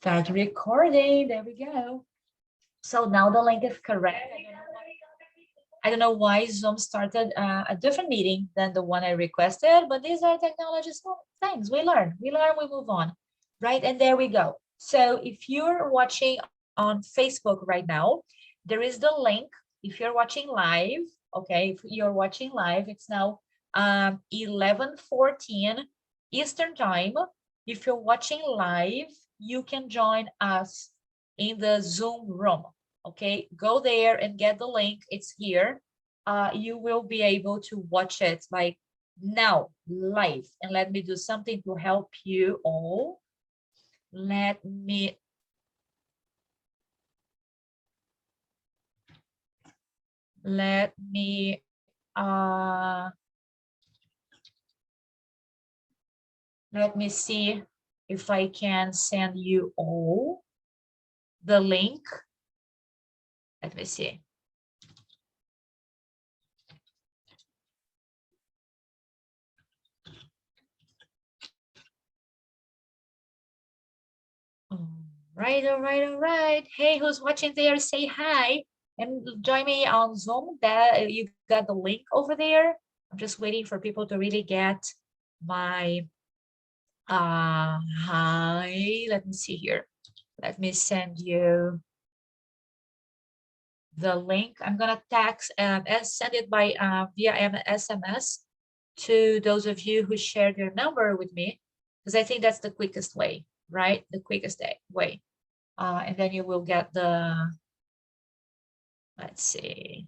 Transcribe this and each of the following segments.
Start recording. There we go. So now the link is correct. I don't know why Zoom started a different meeting than the one I requested, but these are technology things. We learn, we move on, right? And there we go. So if you're watching on Facebook right now, there is the link. If you're watching live, okay, if you're watching live, it's now 11:14 Eastern time. If you're watching live, you can join us in the Zoom room. Okay, go there and get the link. It's here. You will be able to watch it like now, live. And let me do something to help you all. Let me see if I can send you all the link. Let me see. All right. Hey, who's watching there? Say hi and join me on Zoom. That you got the link over there. I'm just waiting for people to really get my hi. Let me see here. Let me send you the link. I'm gonna text and send it by via SMS to those of you who shared your number with me, because I think that's the quickest way, right? The quickest way. And then you will get the, let's see.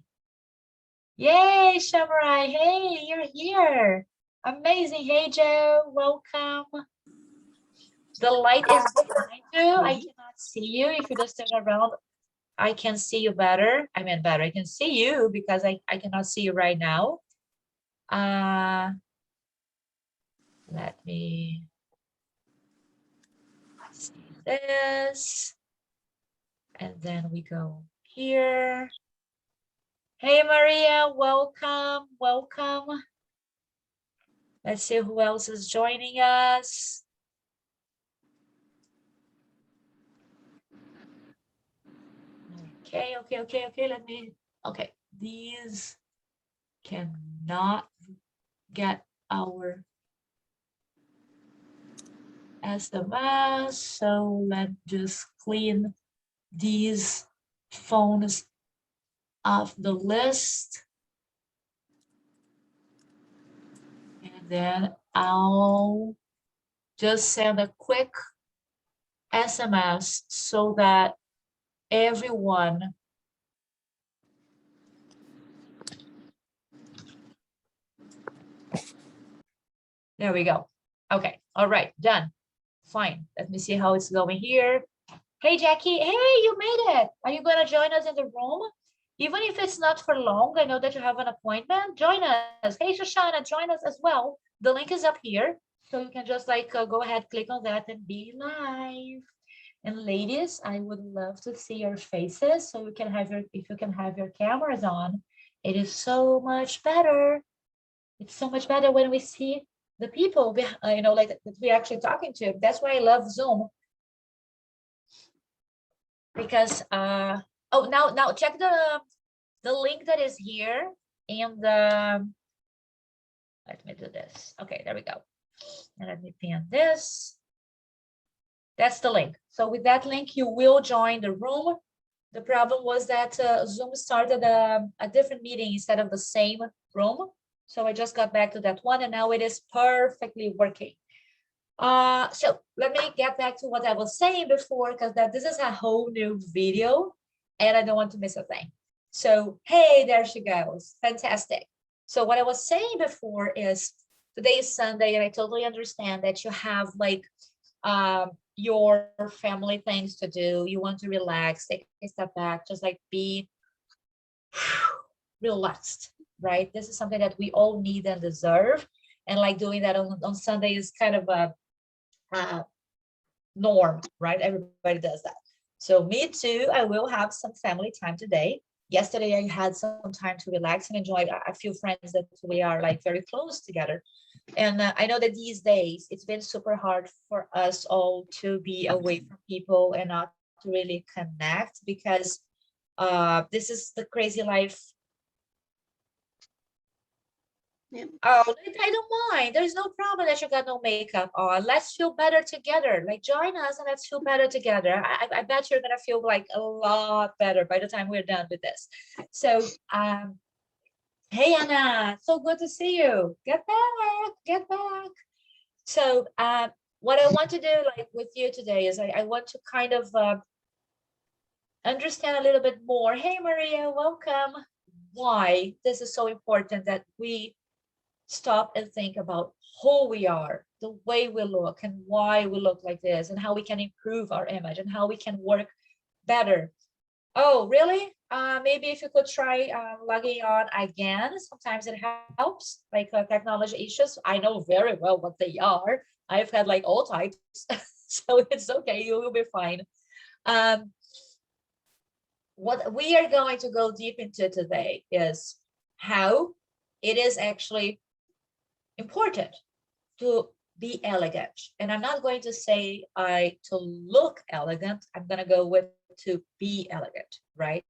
Yay, Samurai. Hey, you're here. Amazing. Hey, Joe. Welcome. The light is behind you. I cannot see you. If you just turn around, I can see you better. I mean better. I can see you because I cannot see you right now. Let me see this. And then we go here. Hey, Maria, welcome. Let's see who else is joining us. Okay. Let me, okay. These cannot get our SMS, so let's just clean these phones off the list. And then I'll just send a quick SMS so that everyone there we go. Okay, all right, done. Fine, let me see how it's going here. Hey, Jackie, hey, you made it. Are you going to join us in the room? Even if it's not for long, I know that you have an appointment. Join us. Hey, Shoshana, join us as well. The link is up here. So you can just like go ahead, click on that and be live. And ladies, I would love to see your faces. So you can have your, if you can have your cameras on, it is so much better. It's so much better when we see the people, you know, like that we're actually talking to. That's why I love Zoom. Because oh, now check the link that is here and let me do this. Okay, there we go. And let me pin this. That's the link. So with that link, you will join the room. The problem was that Zoom started a different meeting instead of the same room. So I just got back to that one and now it is perfectly working. So let me get back to what I was saying before, because this is a whole new video and I don't want to miss a thing. So, hey, there she goes. Fantastic. So what I was saying before is today is Sunday and I totally understand that you have like your family things to do. You want to relax, take a step back, just like be relaxed, right? This is something that we all need and deserve. And like doing that on Sunday is kind of a norm, right? Everybody does that. So me too, I will have some family time today. Yesterday I had some time to relax and enjoy a few friends that we are like very close together. And I know that these days it's been super hard for us all to be away from people and not to really connect, because this is the crazy life. Yeah. Oh, I don't mind. There's no problem that you got no makeup on. Let's feel better together. Like, join us and let's feel better together. I bet you're gonna feel like a lot better by the time we're done with this. So, hey Anna, so good to see you. Get back, get back. So, what I want to do like with you today is I want to kind of understand a little bit more. Hey Maria, welcome. Why this is so important that we stop and think about who we are, the way we look, and why we look like this, and how we can improve our image, and how we can work better. Oh, really? Maybe if you could try logging on again. Sometimes it helps, like technology issues. I know very well what they are. I've had like all types, so it's okay. You will be fine. Um, what we are going to go deep into today is how it is actually important to be elegant. And I'm not going to say to look elegant. I'm going to go with to be elegant, right?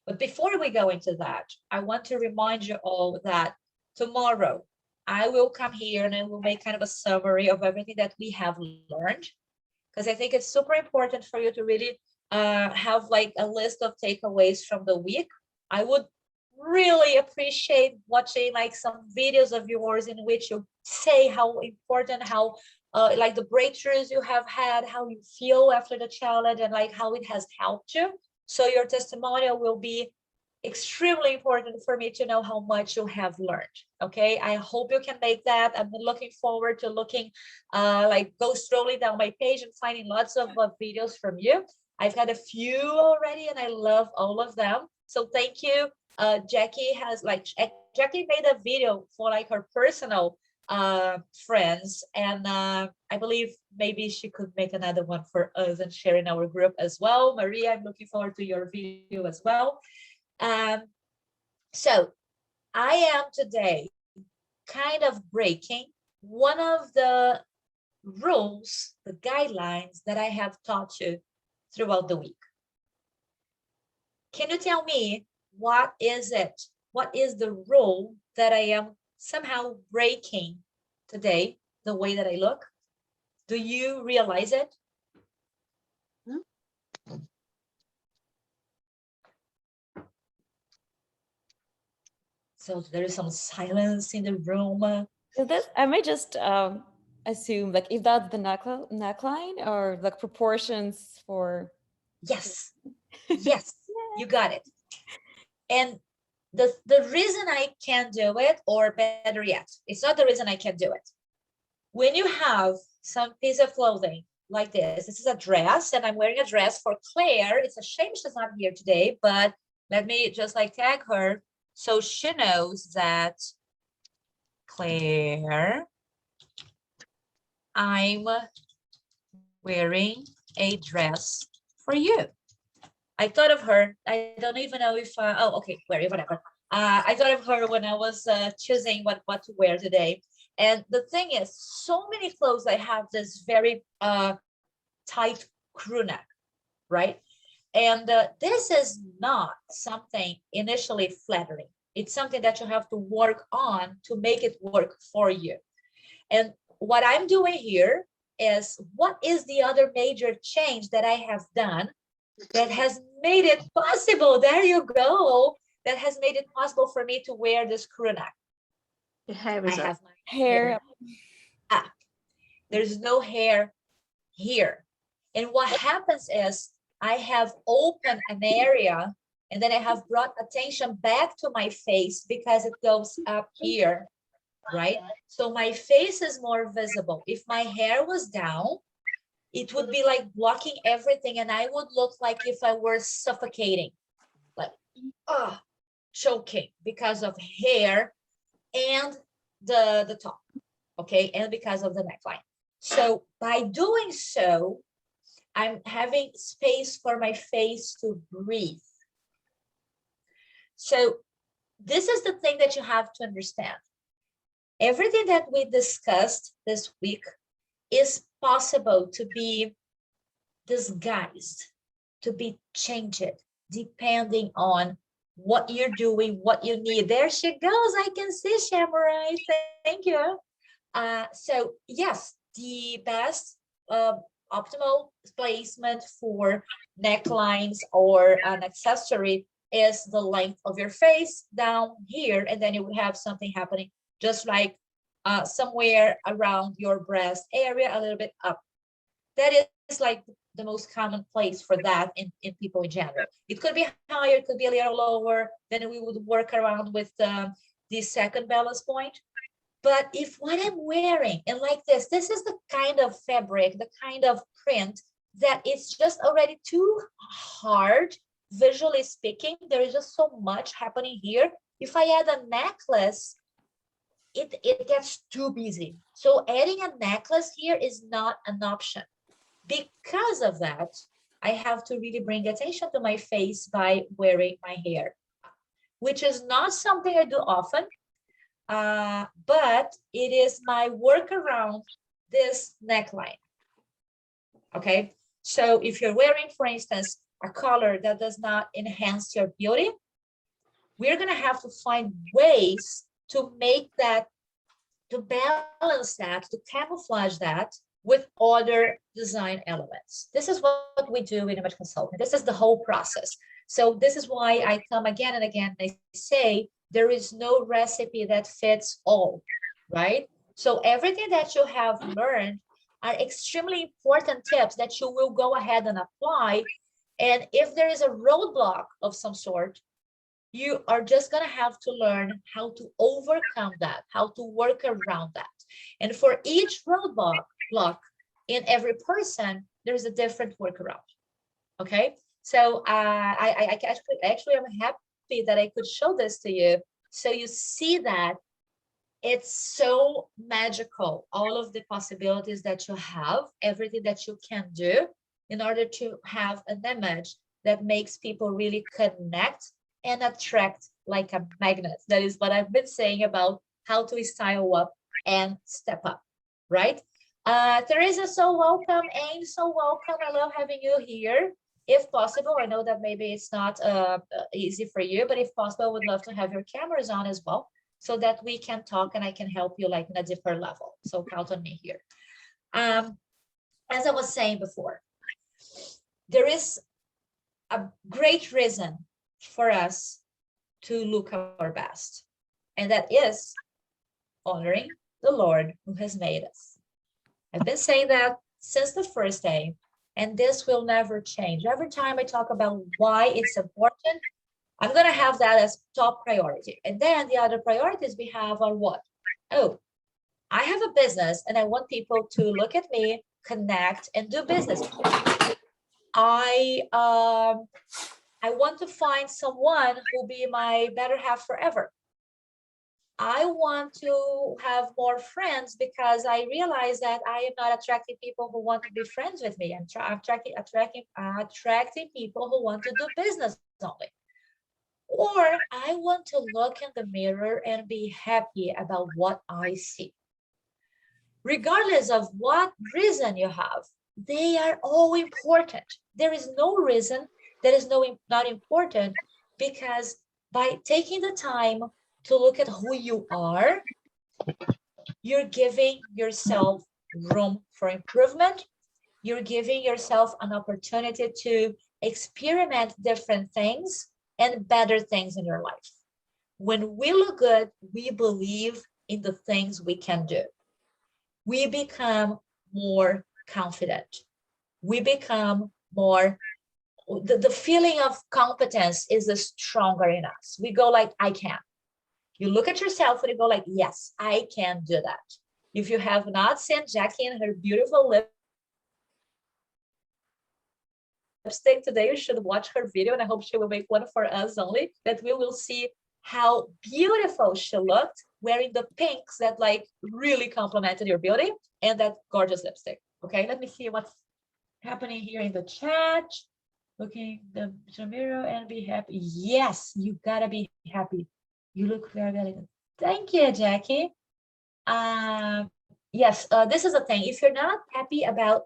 But before we go into that, I want to remind you all that tomorrow I will come here and I will make kind of a summary of everything that we have learned, because I think it's super important for you to really have like a list of takeaways from the week. I would really appreciate watching like some videos of yours in which you say how important, how like the breakthroughs you have had, how you feel after the challenge, and like how it has helped you. So your testimonial will be extremely important for me to know how much you have learned. Okay, I hope you can make that. I'm looking forward to looking like go strolling down my page and finding lots of videos from you. I've had a few already and I love all of them, so thank you. Jackie has like Jackie made a video for like her personal friends, and I believe maybe she could make another one for us and share in our group as well. Maria, I'm looking forward to your video as well. um, so I am today kind of breaking one of the rules, the guidelines that I have taught you throughout the week. Can you tell me what is it? What is the rule that I am somehow breaking today, the way that I look? Do you realize it? No? So there is some silence in the room. Is this, I may just assume like if that's the neckline or like proportions for. Yes, yes, you got it. And the reason I can't do it, or better yet, it's not the reason I can't do it. When you have some piece of clothing like this is a dress, and I'm wearing a dress for Claire. It's a shame she's not here today, but let me just like tag her so she knows that, Claire, I'm wearing a dress for you. I thought of her. I don't even know if, oh, okay, whatever. I thought of her when I was choosing what to wear today. And the thing is, so many clothes, I have this very tight crew neck, right? And this is not something initially flattering. It's something that you have to work on to make it work for you. And what I'm doing here is, what is the other major change that I have done that has made it possible? There you go. That has made it possible for me to wear this crew neck. Your hair I is up. have my Hair. up. There's no hair here. And what happens is I have opened an area, and then I have brought attention back to my face because it goes up here, right? So my face is more visible. If my hair was down, it would be like blocking everything, and I would look like if I were suffocating, like choking because of hair and the top, okay, and because of the neckline. So by doing so, I'm having space for my face to breathe. So this is the thing that you have to understand. Everything that we discussed this week is possible to be disguised, to be changed, depending on what you're doing, what you need. There she goes. I can see Shamurai. Thank you. So yes, the best optimal placement for necklines or an accessory is the length of your face down here, and then you would have something happening just like somewhere around your breast area, a little bit up. That is like the most common place for that in people in general. It could be higher, it could be a little lower, then we would work around with the second balance point. But if what I'm wearing, and like this is the kind of fabric, the kind of print that it's just already too hard, visually speaking, there is just so much happening here. If I add a necklace, it gets too busy. So adding a necklace here is not an option. Because of that, I have to really bring attention to my face by wearing my hair, which is not something I do often, but it is my workaround this neckline. Okay, so if you're wearing, for instance, a color that does not enhance your beauty, we're gonna have to find ways to make that, to balance that, to camouflage that with other design elements. This is what we do in image consulting. This is the whole process. So this is why I come again and again, I say there is no recipe that fits all, right? So everything that you have learned are extremely important tips that you will go ahead and apply. And if there is a roadblock of some sort, you are just going to have to learn how to overcome that, how to work around that. And for each roadblock in every person, there's a different workaround. Okay, so I actually am happy that I could show this to you, so you see that it's so magical, all of the possibilities that you have, everything that you can do in order to have an image that makes people really connect and attract like a magnet. That is what I've been saying about how to style up and step up, right? Teresa, so welcome. Aim, so welcome. I love having you here. If possible, I know that maybe it's not easy for you, but if possible, I would love to have your cameras on as well, so that we can talk and I can help you like in a deeper level. So count on me here. As I was saying before, there is a great reason for us to look our best, and that is honoring the Lord who has made us. I've been saying that since the first day, and this will never change. Every time I talk about why it's important, I'm going to have that as top priority. And then the other priorities we have are what? Oh, I have a business and I want people to look at me, connect, and do business. I want to find someone who will be my better half forever. I want to have more friends because I realize that I am not attracting people who want to be friends with me. I'm attracting people who want to do business only. Or I want to look in the mirror and be happy about what I see. Regardless of what reason you have, they are all important. There is no reason that is not important, because by taking the time to look at who you are, you're giving yourself room for improvement. You're giving yourself an opportunity to experiment different things and better things in your life. When we look good, we believe in the things we can do. We become more confident. We become more, the feeling of competence is stronger in us. We go like, I can. You look at yourself and you go like, yes, I can do that. If you have not seen Jackie and her beautiful lipstick today, you should watch her video, and I hope she will make one for us only, that we will see how beautiful she looked wearing the pinks that like really complemented your beauty and that gorgeous lipstick. Okay, let me see what's happening here in the chat. looking the mirror and be happy. Yes, you gotta be happy. You look very, very good. Thank you, Jackie. Yes, this is the thing. If you're not happy about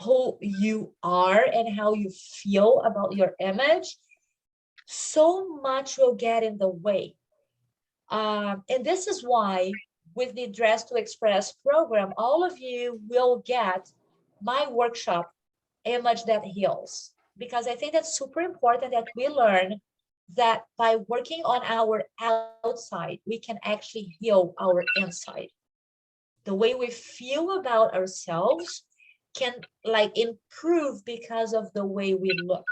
who you are and how you feel about your image, so much will get in the way. And this is why with the Dress to Express program, all of you will get my workshop, Image That Heals, because I think that's super important that we learn that by working on our outside, we can actually heal our inside. The way we feel about ourselves can like improve because of the way we look.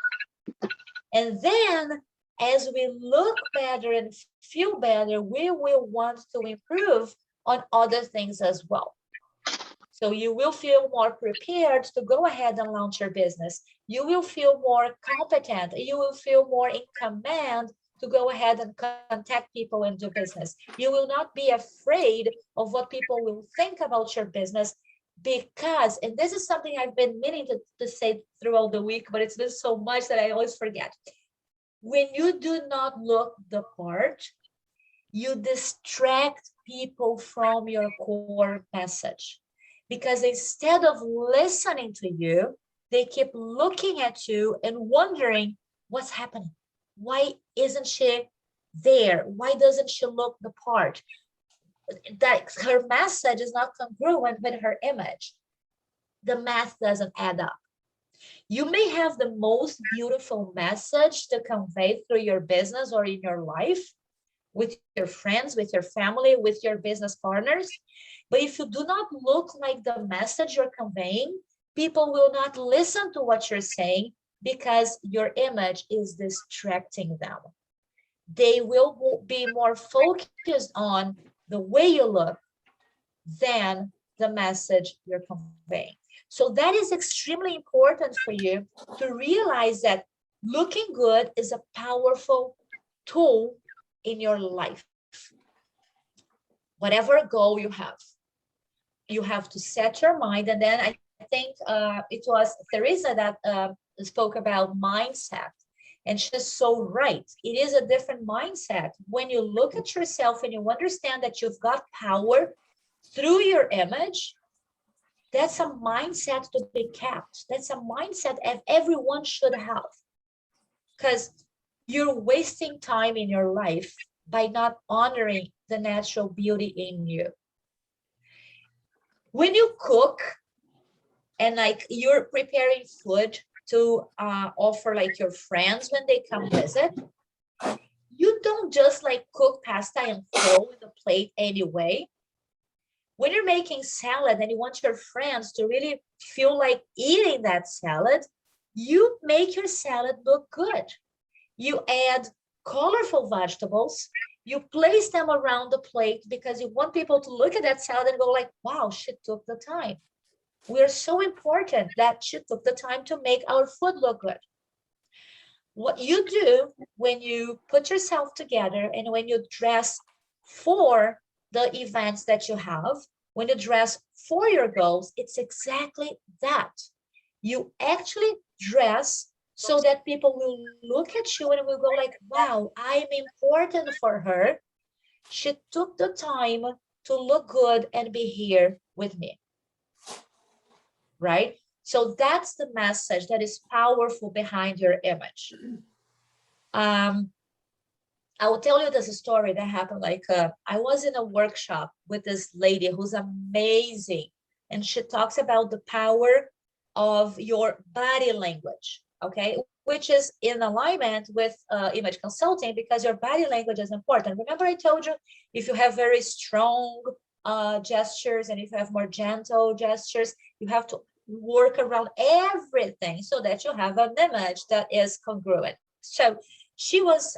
And then as we look better and feel better, we will want to improve on other things as well. So you will feel more prepared to go ahead and launch your business. You will feel more competent. You will feel more in command to go ahead and contact people and do business. You will not be afraid of what people will think about your business because, and this is something I've been meaning to say throughout the week, but it's been so much that I always forget. When you do not look the part, you distract people from your core message. Because instead of listening to you, they keep looking at you and wondering what's happening. Why isn't she there? Why doesn't she look the part? That her message is not congruent with her image. The math doesn't add up. You may have the most beautiful message to convey through your business or in your life, with your friends, with your family, with your business partners. But if you do not look like the message you're conveying, people will not listen to what you're saying because your image is distracting them. They will be more focused on the way you look than the message you're conveying. So that is extremely important for you to realize that looking good is a powerful tool in your life. Whatever goal you have to set your mind. And then I think it was Teresa that spoke about mindset. And she's so right. It is a different mindset. When you look at yourself and you understand that you've got power through your image, that's a mindset to be kept. That's a mindset that everyone should have. Because you're wasting time in your life by not honoring the natural beauty in you. When you cook and like you're preparing food to offer like your friends when they come visit, you don't just like cook pasta and throw in the plate anyway. When you're making salad and you want your friends to really feel like eating that salad, you make your salad look good. You add colorful vegetables, you place them around the plate because you want people to look at that salad and go like, wow, she took the time. We are so important that she took the time to make our food look good. What you do when you put yourself together and when you dress for the events that you have, when you dress for your goals, it's exactly that. You actually dress so that people will look at you and will go like, wow, I'm important for her. She took the time to look good and be here with me. Right? So that's the message that is powerful behind your image. I will tell you this story that happened. Like I was in a workshop with this lady who's amazing, and she talks about the power of your body language, okay, which is in alignment with image consulting because your body language is important. Remember I told you, if you have very strong gestures and if you have more gentle gestures, you have to work around everything so that you have an image that is congruent. So she was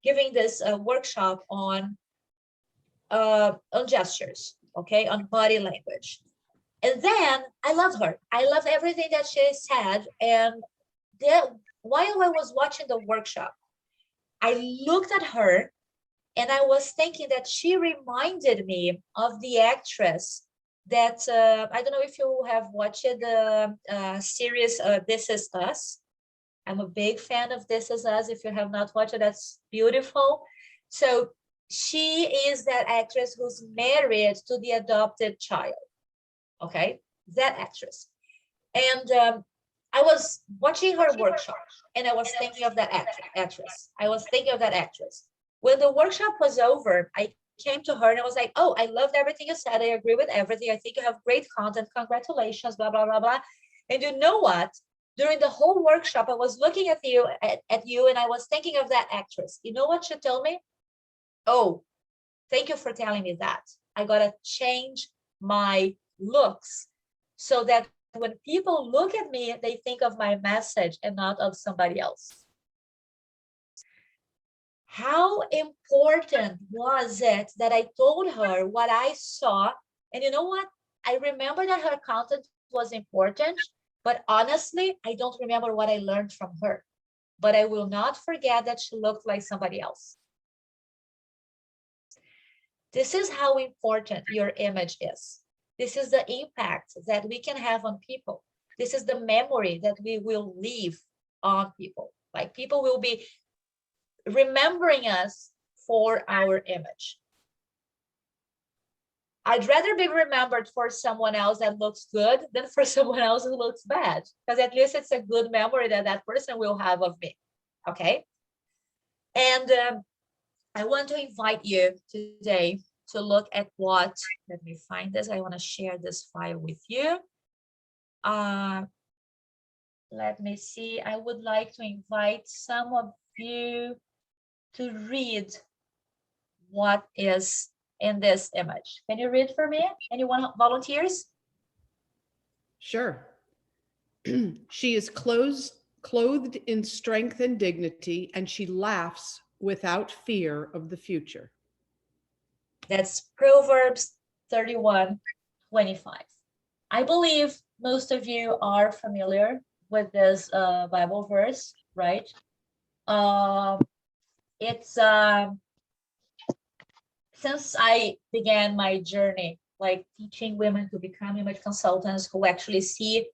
giving this workshop on gestures, okay, on body language. And then I love her. I love everything that she said. And then while I was watching the workshop, I looked at her and I was thinking that she reminded me of the actress that, I don't know if you have watched the series This Is Us. I'm a big fan of This Is Us. If you have not watched it, that's beautiful. So she is that actress who's married to the adopted child. Okay, that actress. And I was watching her workshop and I was thinking of that actress. I was thinking of that actress. When the workshop was over, I came to her and I was like, oh, I loved everything you said. I agree with everything. I think you have great content. Congratulations, blah, blah, blah, blah. And you know what? During the whole workshop, I was looking at you and I was thinking of that actress. You know what she told me? Oh, thank you for telling me that. I got to change my looks so that when people look at me, they think of my message and not of somebody else. How important was it that I told her what I saw? And you know what? I remember that her content was important, but honestly, I don't remember what I learned from her. But I will not forget that she looked like somebody else. This is how important your image is. This is the impact that we can have on people. This is the memory that we will leave on people. Like people will be remembering us for our image. I'd rather be remembered for someone else that looks good than for someone else who looks bad, because at least it's a good memory that that person will have of me. Okay. And I want to invite you today to look at what, let me find this. I want to share this file with you. Let me see. I would like to invite some of you to read what is in this image. Can you read for me? Anyone volunteers? Sure. She is clothed in strength and dignity, and she laughs without fear of the future. That's Proverbs 31:25. I believe most of you are familiar with this Bible verse, right? It's since I began my journey, like teaching women to become image consultants who actually see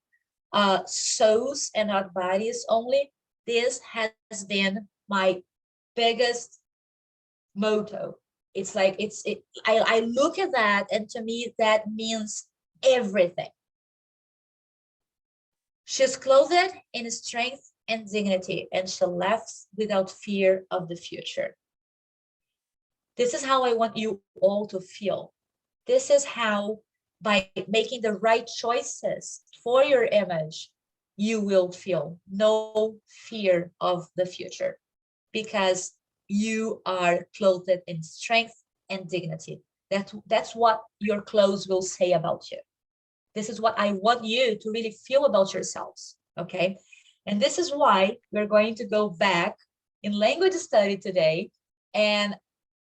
souls and not bodies only, this has been my biggest motto. It's like I look at that, and to me that means everything. She's clothed in strength and dignity, and she laughs without fear of the future. This is how I want you all to feel. This is how, by making the right choices for your image, you will feel no fear of the future, because you are clothed in strength and dignity. That's what your clothes will say about you. This is what I want you to really feel about yourselves, okay? And this is why we're going to go back in language study today, and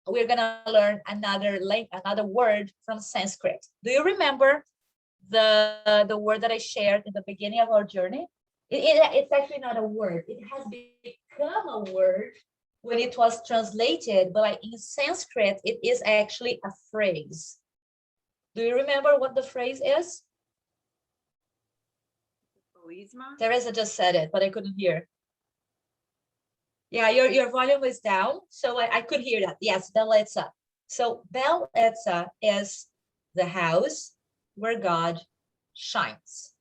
we're gonna learn another word from Sanskrit. Do you remember the word that I shared in the beginning of our journey? It's actually not a word. It has become a word when it was translated, but like in Sanskrit, it is actually a phrase. Do you remember what the phrase is? Teresa just said it, but I couldn't hear. Yeah, your volume is down, so I could hear that. Yes, Beletsa. So Beletsa is the house where God shines.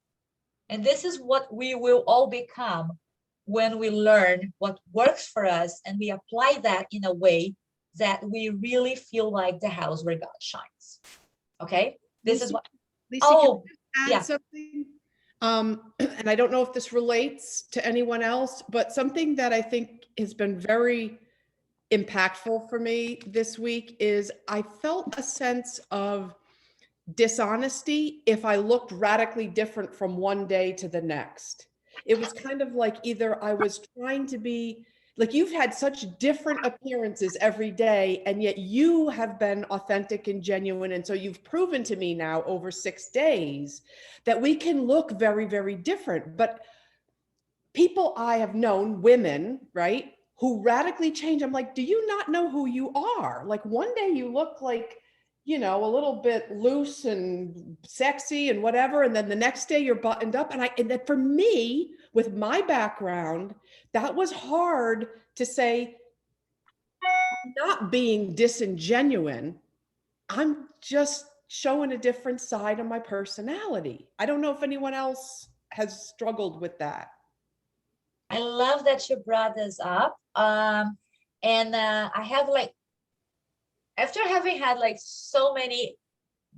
And this is what we will all become when we learn what works for us and we apply that in a way that we really feel like the house where God shines. Okay? This Lisa, is what. Lisa, Oh, can I add yeah. something? And I don't know if this relates to anyone else, but something that I think has been very impactful for me this week is I felt a sense of dishonesty if I looked radically different from one day to the next. It was kind of like either I was trying to be like, you've had such different appearances every day, and yet you have been authentic and genuine. And so you've proven to me now over 6 days that we can look very, very different. But people I have known, women, right, who radically change, I'm like, do you not know who you are? Like one day you look like, you know, a little bit loose and sexy and whatever. And then the next day you're buttoned up. And that for me with my background, that was hard to say, I'm not being disingenuine. I'm just showing a different side of my personality. I don't know if anyone else has struggled with that. I love that you brought this up. I have like, after having had like so many,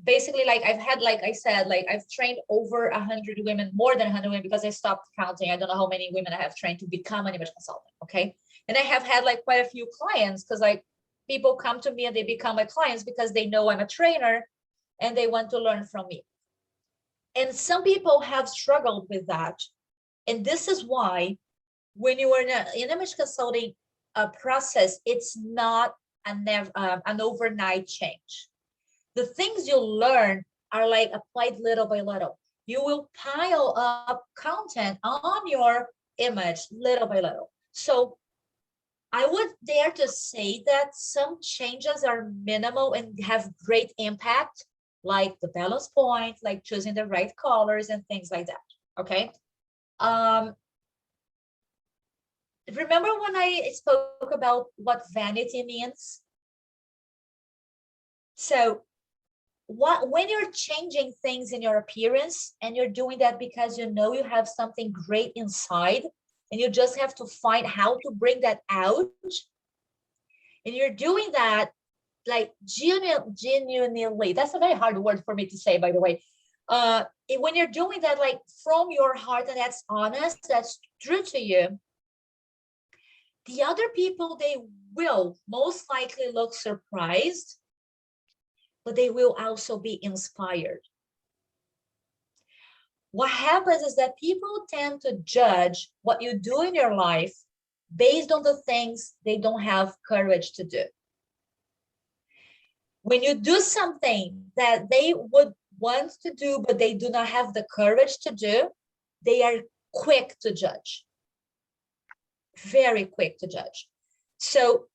basically like I've had, like I said, like I've trained over 100 women, more than 100 women, because I stopped counting. I don't know how many women I have trained to become an image consultant. Okay. And I have had like quite a few clients, because like people come to me and they become my clients because they know I'm a trainer and they want to learn from me. And some people have struggled with that. And this is why when you are in an image consulting process, it's not an overnight change. The things you learn are like applied little by little. You will pile up content on your image little by little. So I would dare to say that some changes are minimal and have great impact, like the balance point, like choosing the right colors and things like that. Okay. Remember when I spoke about what vanity means? So when you're changing things in your appearance, and you're doing that because you know you have something great inside, and you just have to find how to bring that out, and you're doing that like genuinely, that's a very hard word for me to say, by the way. When you're doing that like from your heart, and that's honest, that's true to you, the other people, they will most likely look surprised, but they will also be inspired. What happens is that people tend to judge what you do in your life based on the things they don't have courage to do. When you do something that they would want to do, but they do not have the courage to do, they are quick to judge. Very quick to judge. So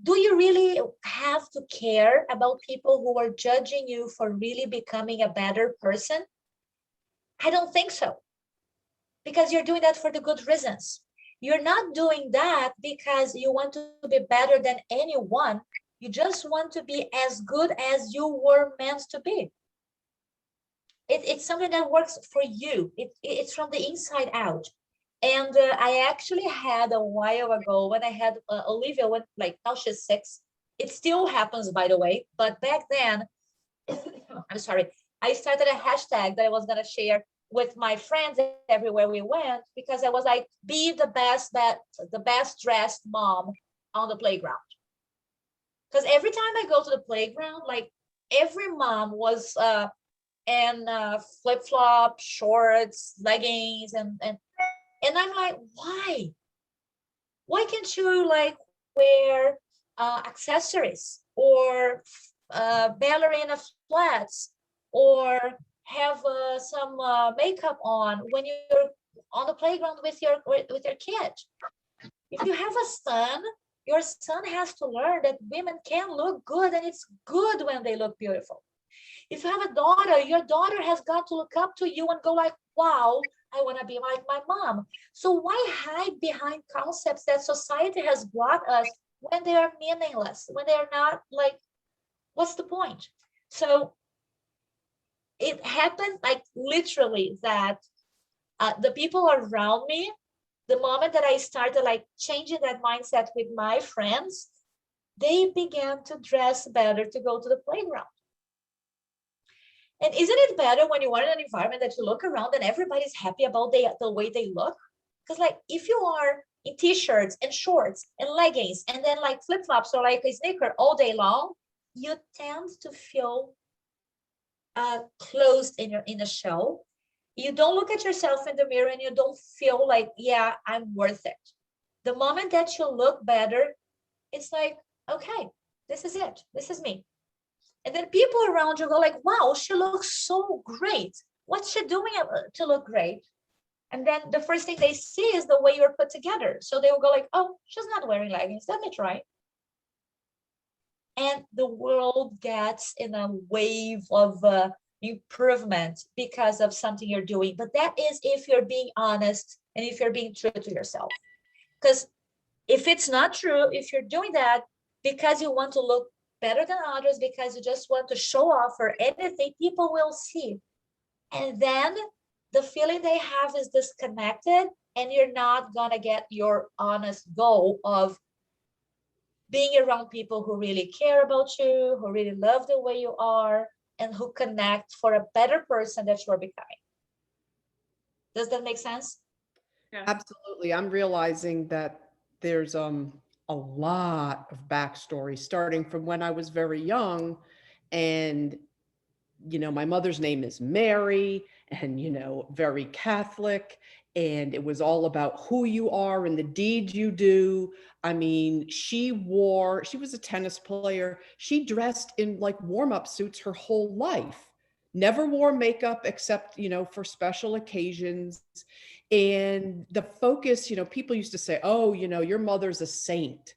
do you really have to care about people who are judging you for really becoming a better person? I don't think so. Because you're doing that for the good reasons. You're not doing that because you want to be better than anyone. You just want to be as good as you were meant to be. It's something that works for you. It's from the inside out. And I actually had a while ago when I had Olivia, when like now she's 6. It still happens, by the way. But back then, I'm sorry, I started a hashtag that I was going to share with my friends everywhere we went, because I was like, be the best dressed mom on the playground. Because every time I go to the playground, like every mom was in flip-flop, shorts, leggings, and I'm like, why? Why can't you like wear accessories, or ballerina flats, or have some makeup on when you're on the playground with your kid? If you have a son, your son has to learn that women can look good, and it's good when they look beautiful. If you have a daughter, your daughter has got to look up to you and go like, wow, I want to be like my mom. So why hide behind concepts that society has brought us when they are meaningless, when they are not like, what's the point? So it happened like literally that the people around me, the moment that I started like changing that mindset with my friends, they began to dress better to go to the playground. And isn't it better when you are in an environment that you look around and everybody's happy about the way they look? Because like if you are in t-shirts and shorts and leggings and then like flip-flops or like a sneaker all day long, you tend to feel closed in a shell. You don't look at yourself in the mirror and you don't feel like, yeah, I'm worth it. The moment that you look better, it's like, okay, this is it. This is me. And then people around you go like, wow, she looks so great. What's she doing to look great? And then the first thing they see is the way you're put together. So they will go like, oh, she's not wearing leggings. Let me try. And the world gets in a wave of improvement because of something you're doing. But that is if you're being honest and if you're being true to yourself. Because if it's not true, if you're doing that because you want to look better than others, because you just want to show off or anything, people will see. And then the feeling they have is disconnected, and you're not gonna get your honest goal of being around people who really care about you, who really love the way you are, and who connect for a better person that you're becoming. Does that make sense? Absolutely. I'm realizing that there's a lot of backstory starting from when I was very young. And, my mother's name is Mary, and, very Catholic. And it was all about who you are and the deeds you do. I mean, she was a tennis player. She dressed in like warm-up suits her whole life. Never wore makeup except, for special occasions. And the focus, people used to say, oh, your mother's a saint,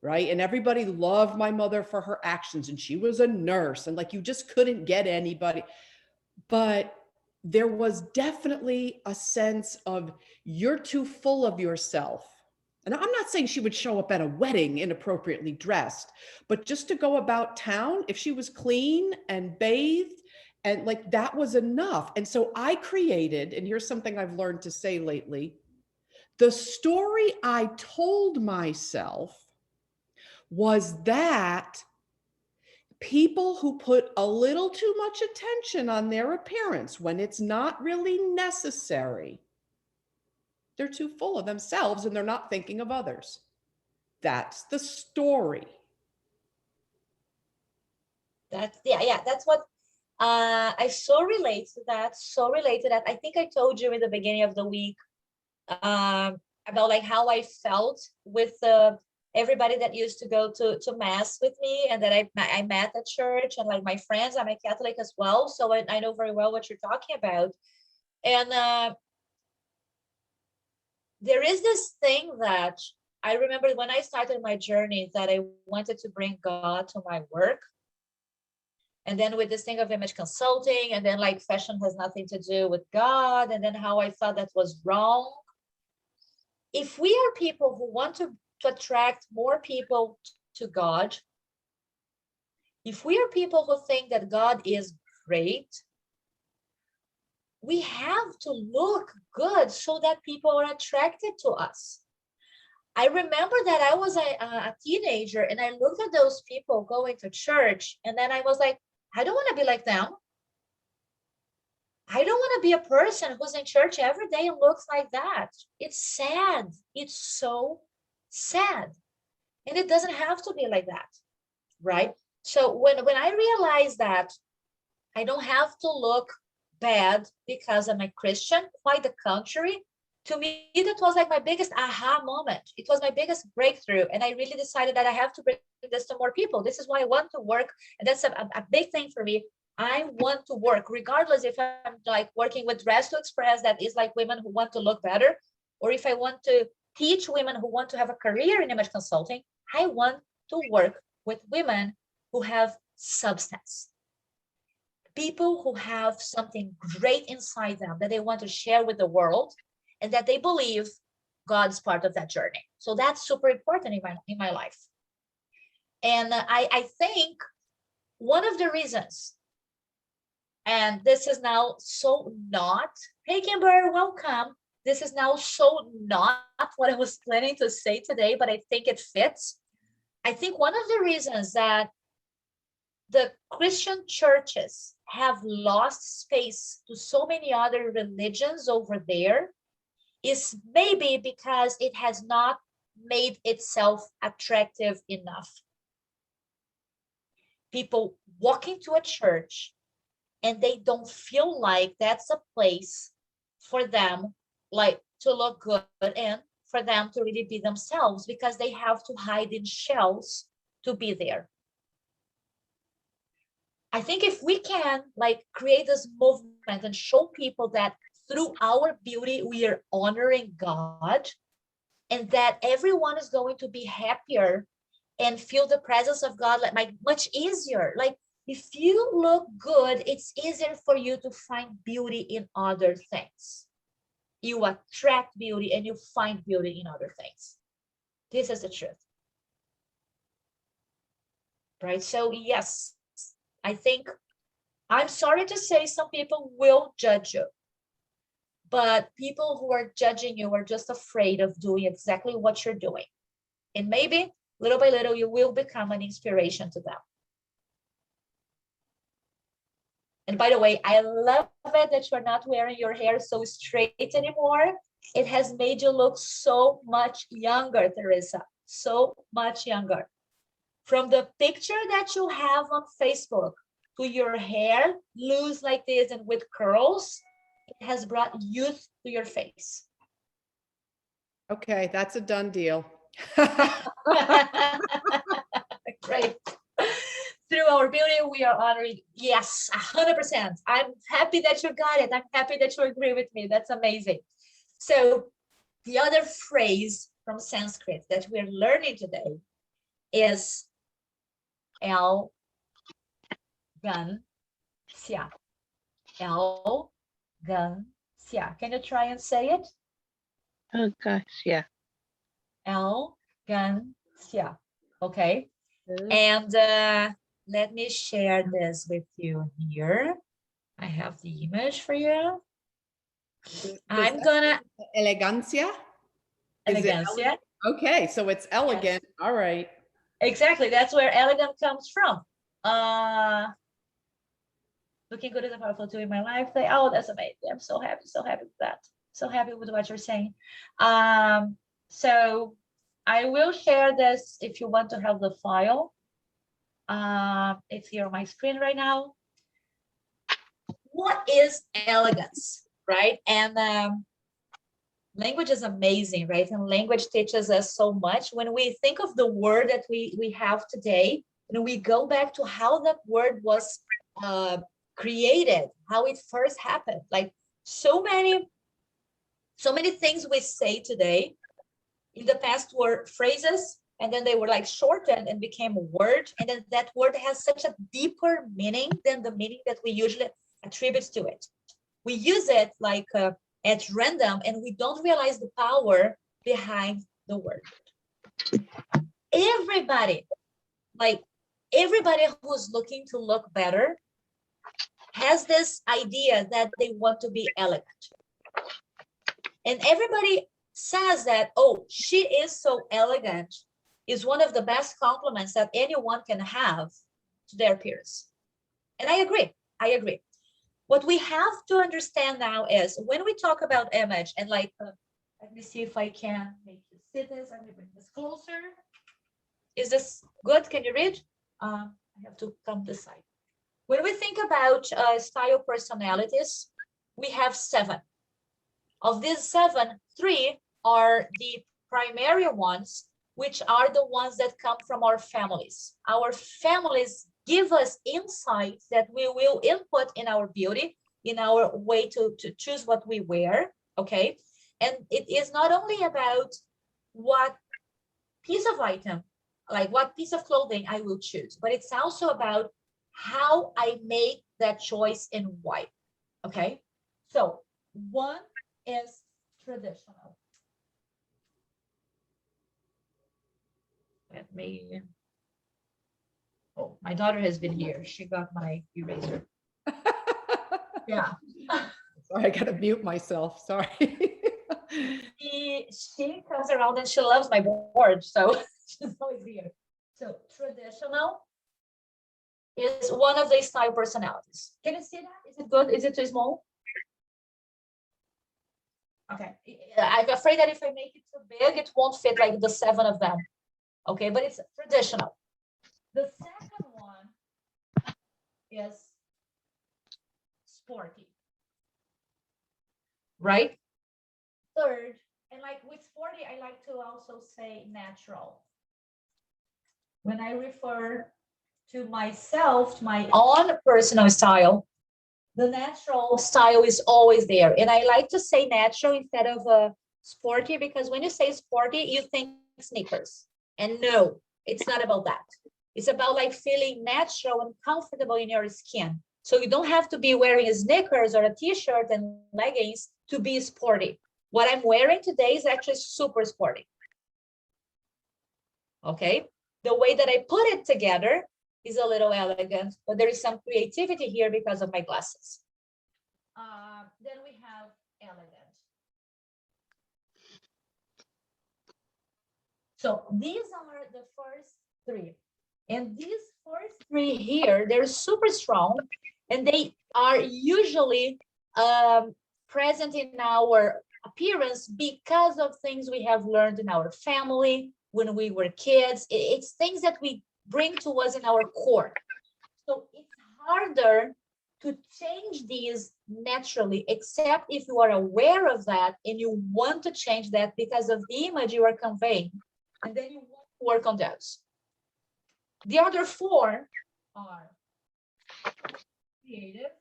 right? And everybody loved my mother for her actions. And she was a nurse, and like you just couldn't get anybody. But there was definitely a sense of you're too full of yourself. And I'm not saying she would show up at a wedding inappropriately dressed, but just to go about town, if she was clean and bathed, and like that was enough. And so I created, and here's something I've learned to say lately, the story I told myself was that people who put a little too much attention on their appearance when it's not really necessary, they're too full of themselves and they're not thinking of others. That's the story. That's what I so relate to that. So relate to that. I think I told you in the beginning of the week about like how I felt with everybody that used to go to mass with me, and that I met at church, and like my friends, I'm a Catholic as well, so I know very well what you're talking about. And there is this thing that I remember when I started my journey, that I wanted to bring God to my work. And then with this thing of image consulting, and then like fashion has nothing to do with God, and then how I thought that was wrong. If we are people who want to attract more people to God, if we are people who think that God is great, we have to look good so that people are attracted to us. I remember that I was a teenager, and I looked at those people going to church, and then I was like, I don't want to be like them. I don't want to be a person who's in church every day and looks like that. It's sad. It's so sad. And it doesn't have to be like that, right? So when I realized that I don't have to look bad because I'm a Christian, quite the contrary, to me, that was like my biggest aha moment. It was my biggest breakthrough. And I really decided that I have to bring this to more people. This is why I want to work. And that's a big thing for me. I want to work, regardless if I'm like working with Dress to Express, that is like women who want to look better, or if I want to teach women who want to have a career in image consulting, I want to work with women who have substance. People who have something great inside them that they want to share with the world, and that they believe God's part of that journey. So that's super important in my life. And I think one of the reasons, and this is now so not, hey Kimber, welcome. This is now so not what I was planning to say today, but I think it fits. I think one of the reasons that the Christian churches have lost space to so many other religions over there is maybe because it has not made itself attractive enough. People walk into a church and they don't feel like that's a place for them, like to look good and for them to really be themselves, because they have to hide in shells to be there. I think if we can like create this movement and show people that through our beauty, we are honoring God, and that everyone is going to be happier and feel the presence of God like much easier. Like If you look good, it's easier for you to find beauty in other things. You attract beauty and you find beauty in other things. This is the truth. Right? So yes, I think, I'm sorry to say, some people will judge you. But people who are judging you are just afraid of doing exactly what you're doing. And maybe little by little, you will become an inspiration to them. And by the way, I love it that you're not wearing your hair so straight anymore. It has made you look so much younger, Teresa, so much younger. From the picture that you have on Facebook to your hair loose like this and with curls, it has brought youth to your face. Okay, that's a done deal. Great. Through our beauty, we are honoring, yes, 100%. I'm happy that you got it. I'm happy that you agree with me. That's amazing. So the other phrase from Sanskrit that we're learning today is elegancia. Elegancia. Can you try and say it? Oh gosh, yeah. Elegancia. Okay. And let me share this with you here. I have the image for you. I'm gonna Elegancia? Is it elegancia. Okay, so it's elegant. Yes. All right. Exactly, that's where elegant comes from. Looking good is a powerful tool in my life. Oh, that's amazing. I'm so happy with that. So happy with what you're saying. So I will share this if you want to have the file. It's here on my screen right now. What is elegance, right? And language is amazing, right? And language teaches us so much. When we think of the word that we have today, and we go back to how that word was created, how it first happened, like so many things we say today in the past were phrases, and then they were like shortened and became a word, and then that word has such a deeper meaning than the meaning that we usually attribute to it. We use it like at random, and we don't realize the power behind the word. Everybody who's looking to look better has this idea that they want to be elegant. And everybody says that, oh, she is so elegant, is one of the best compliments that anyone can have to their peers. And I agree. What we have to understand now is when we talk about image, and like, let me see if I can make you see this. Let me bring this closer. Is this good? Can you read? I have to come this side. When we think about style personalities, we have 7. Of these 7, 3 are the primary ones, which are the ones that come from our families. Our families give us insights that we will input in our beauty, in our way to choose what we wear, okay? And it is not only about what piece of item, like what piece of clothing I will choose, but it's also about how I make that choice and why, okay? So 1 is traditional. Let me, oh, my daughter has been here. She got my eraser. Yeah. Sorry, I gotta mute myself. Sorry. She comes around and she loves my board, so she's always here. So traditional is one of the style personalities. Can you see that? Is it good? Is it too small? Okay. I'm afraid that if I make it too big, it won't fit like the 7 of them. Okay, but it's traditional. The second one is sporty, right? Third, and like with sporty, I like to also say natural. When I refer to myself, to my own personal style, the natural style is always there. And I like to say natural instead of sporty, because when you say sporty, you think sneakers. And no, it's not about that. It's about like feeling natural and comfortable in your skin. So you don't have to be wearing sneakers or a t-shirt and leggings to be sporty. What I'm wearing today is actually super sporty. Okay, the way that I put it together is a little elegant, but there is some creativity here because of my glasses. Then we have elegant. So these are the first three. And these first three here, they're super strong, and they are usually present in our appearance because of things we have learned in our family when we were kids. It's things that we bring to us in our core. So it's harder to change these naturally, except if you are aware of that and you want to change that because of the image you are conveying, and then you want to work on those. The other four are creative,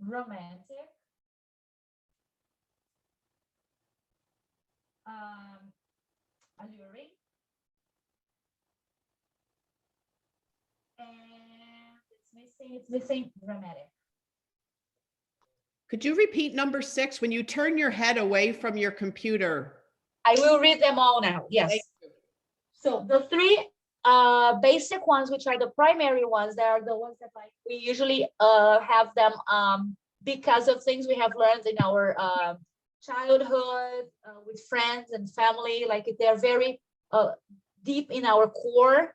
romantic, alluring, and it's missing dramatic. Could you repeat number 6? When you turn your head away from your computer. I will read them all now. Yes. Thank you. So the three basic ones, which are the primary ones, they are the ones that like we usually have them because of things we have learned in our childhood with friends and family. Like they're very deep in our core.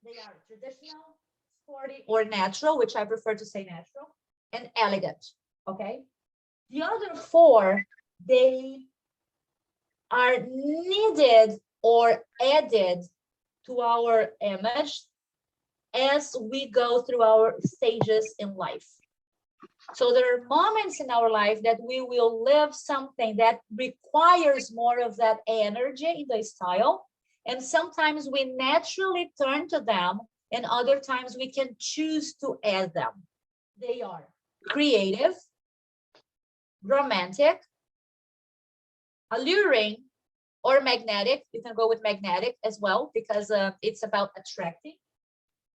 They are traditional, sporty, or natural, which I prefer to say natural, and elegant. Okay. The other four, they are needed or added to our image as we go through our stages in life. So there are moments in our life that we will live something that requires more of that energy in the style. And sometimes we naturally turn to them, and other times we can choose to add them. They are creative, romantic, alluring, or magnetic. You can go with magnetic as well because it's about attracting,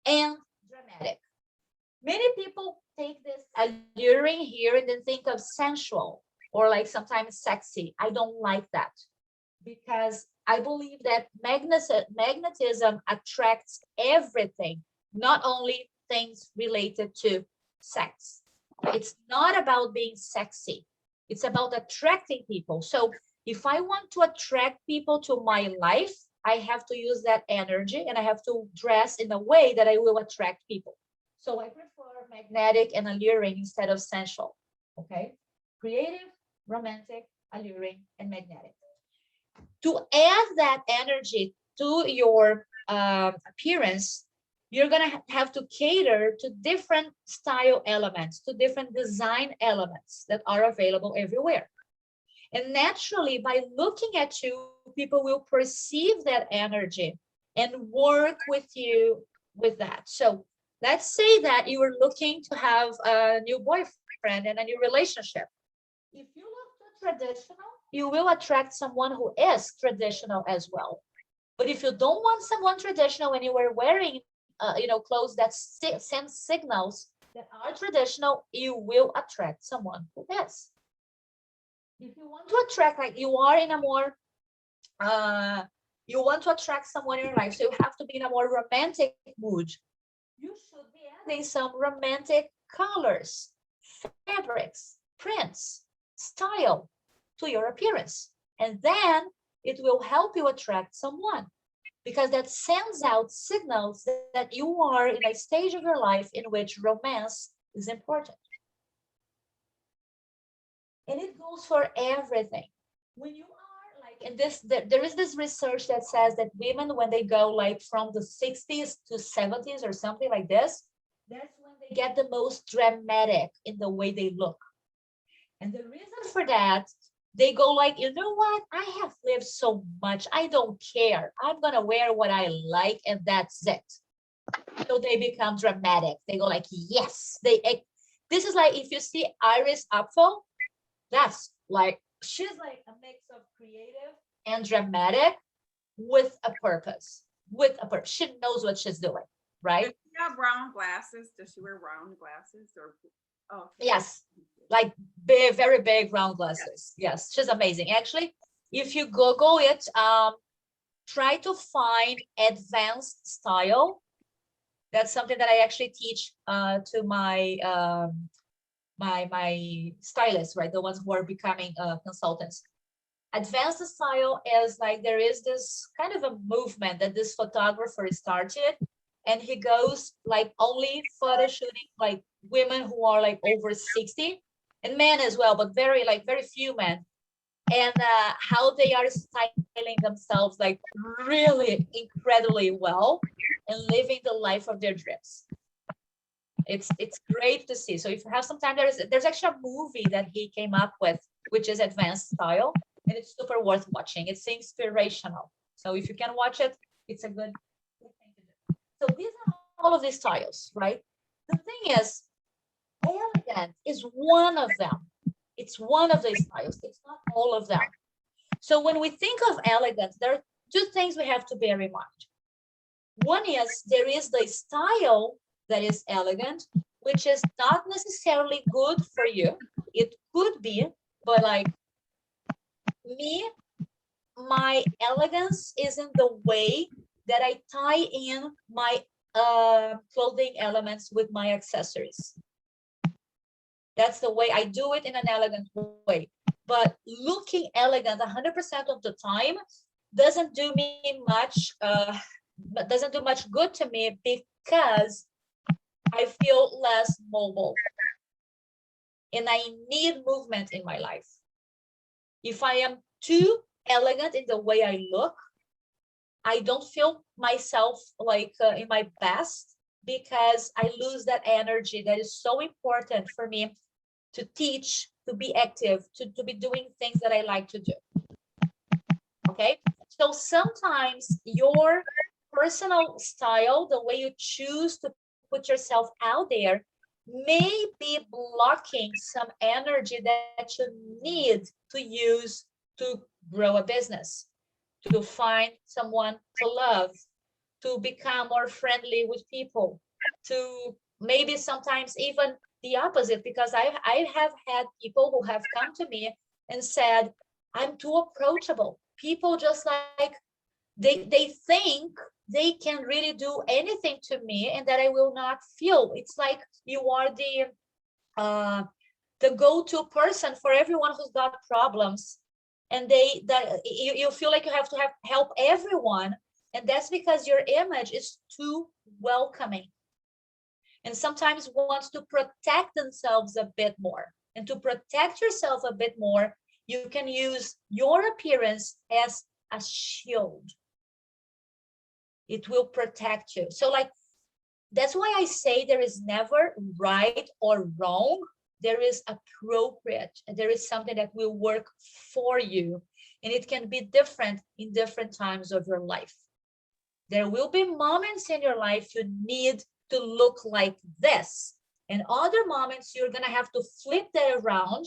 and dramatic. Many people take this alluring here and then think of sensual or like sometimes sexy. I don't like that because I believe that magnetism attracts everything, not only things related to sex. It's not about being sexy. It's about attracting people. So if I want to attract people to my life, I have to use that energy and I have to dress in a way that I will attract people. So I prefer magnetic and alluring instead of sensual. Okay, creative, romantic, alluring, and magnetic. To add that energy to your appearance, you're gonna have to cater to different style elements, to different design elements that are available everywhere. And naturally, by looking at you, people will perceive that energy and work with you with that. So let's say that you are looking to have a new boyfriend and a new relationship. If you look too traditional, you will attract someone who is traditional as well. But if you don't want someone traditional and you are wearing clothes that send signals that are traditional, you will attract someone who is. If you want to attract, like you are in a more you want to attract someone in your life, so you have to be in a more romantic mood. You should be adding some romantic colors, fabrics, prints, style to your appearance. And then it will help you attract someone because that sends out signals that you are in a stage of your life in which romance is important. And it goes for everything. When you are like in this, there is this research that says that women, when they go like from the 60s to 70s or something like this, that's when they get the most dramatic in the way they look. And the reason for that, they go like, you know what? I have lived so much. I don't care. I'm going to wear what I like and that's it. So they become dramatic. They go like, yes. This is like, if you see Iris Apfel, that's like, she's like a mix of creative and dramatic. with a purpose, with a purpose. She knows what she's doing, right? Does she have brown glasses? Does she wear round glasses or? Oh, Yes, like big, very big round glasses. Yes, she's amazing. Actually, if you Google it, try to find advanced style. That's something that I actually teach to my my stylists, right? The ones who are becoming consultants. Advanced style is like, there is this kind of a movement that this photographer started, and he goes like only photo shooting like women who are like over 60, and men as well, but very few men, and how they are styling themselves like really incredibly well and living the life of their dreams. It's great to see. So if you have some time, there's actually a movie that he came up with, which is Advanced Style, and it's super worth watching. It's inspirational. So if you can watch it, it's a good thing to do. So these are all of these styles, right? The thing is, elegant is one of them. It's one of these styles. It's not all of them. So when we think of elegance, there are two things we have to bear in mind. One is there is the style that is elegant, which is not necessarily good for you. It could be, but like me, my elegance is in the way that I tie in my clothing elements with my accessories. That's the way I do it, in an elegant way. But looking elegant 100% of the time doesn't do me much, doesn't do much good to me, because I feel less mobile and I need movement in my life. If I am too elegant in the way I look, I don't feel myself like in my best, because I lose that energy that is so important for me to teach, to be active, to be doing things that I like to do. Okay, so sometimes your personal style, the way you choose to put yourself out there, may be blocking some energy that you need to use to grow a business, to find someone to love, to become more friendly with people, to maybe sometimes even the opposite, because I have had people who have come to me and said, I'm too approachable. People just like, they think they can really do anything to me and that I will not feel. It's like you are the go-to person for everyone who's got problems, and you feel like you have to help everyone, and that's because your image is too welcoming, and sometimes wants to protect themselves a bit more. And to protect yourself a bit more, you can use your appearance as a shield. It will protect you. So like, that's why I say there is never right or wrong. There is appropriate, and there is something that will work for you. And it can be different in different times of your life. There will be moments in your life you need to look like this, and other moments you're gonna have to flip that around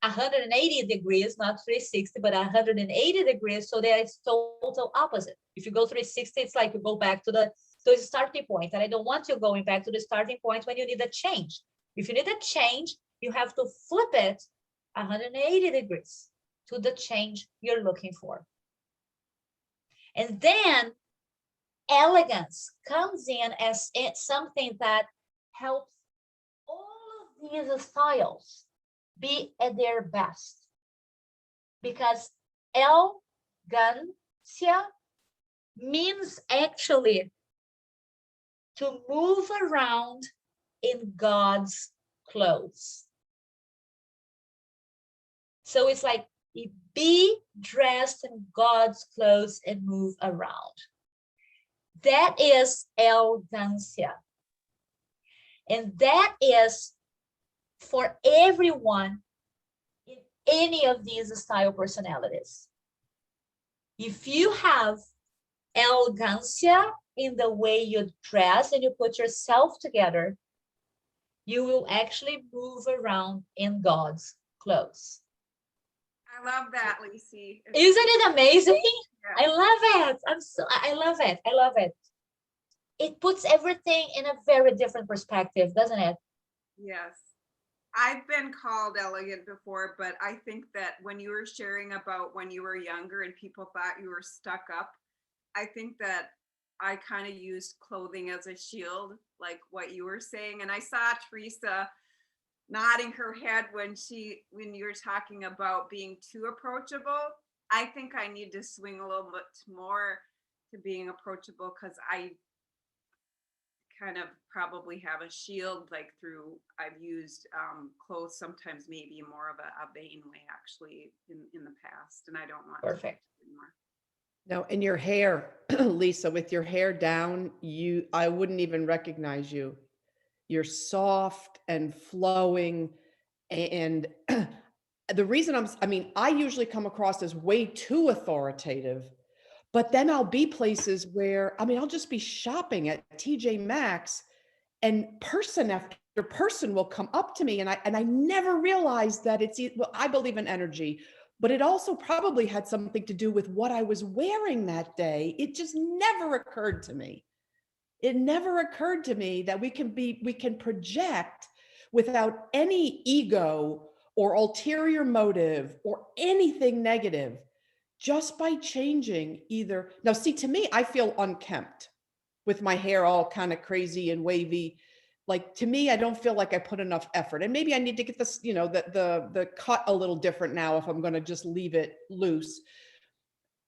180 degrees, not 360, but 180 degrees, so that it's total opposite. If you go 360, it's like you go back to the starting point, and I don't want you going back to the starting point when you need a change. If you need a change, you have to flip it 180 degrees to the change you're looking for. And then elegance comes in as something that helps all of these styles be at their best, because elegancia means actually to move around in God's clothes. So it's like, be dressed in God's clothes and move around. That is elegancia. And that is for everyone in any of these style personalities. If you have elegancia in the way you dress and you put yourself together, you will actually move around in God's clothes. I love that, Lacey. Isn't it amazing? Yeah. I love it. I love it. I love it. It puts everything in a very different perspective, doesn't it? Yes. I've been called elegant before, but I think that when you were sharing about when you were younger and people thought you were stuck up, I think that I kind of used clothing as a shield, like what you were saying. And I saw Teresa nodding her head when you were talking about being too approachable. I think I need to swing a little bit more to being approachable, because I kind of probably have a shield, like I've used clothes sometimes maybe more of a vain way actually in the past, and I don't want Perfect. to anymore. No, and your hair, Lisa, with your hair down, I wouldn't even recognize you. You're soft and flowing. And the reason I usually come across as way too authoritative, but then I'll be places where, I'll just be shopping at TJ Maxx and person after person will come up to me, and I never realized that well, I believe in energy, but it also probably had something to do with what I was wearing that day. It just never occurred to me. It never occurred to me that we can project without any ego or ulterior motive or anything negative, just by changing either. Now, see, to me, I feel unkempt with my hair all kind of crazy and wavy. Like, to me, I don't feel like I put enough effort, and maybe I need to get this, the cut a little different now if I'm going to just leave it loose.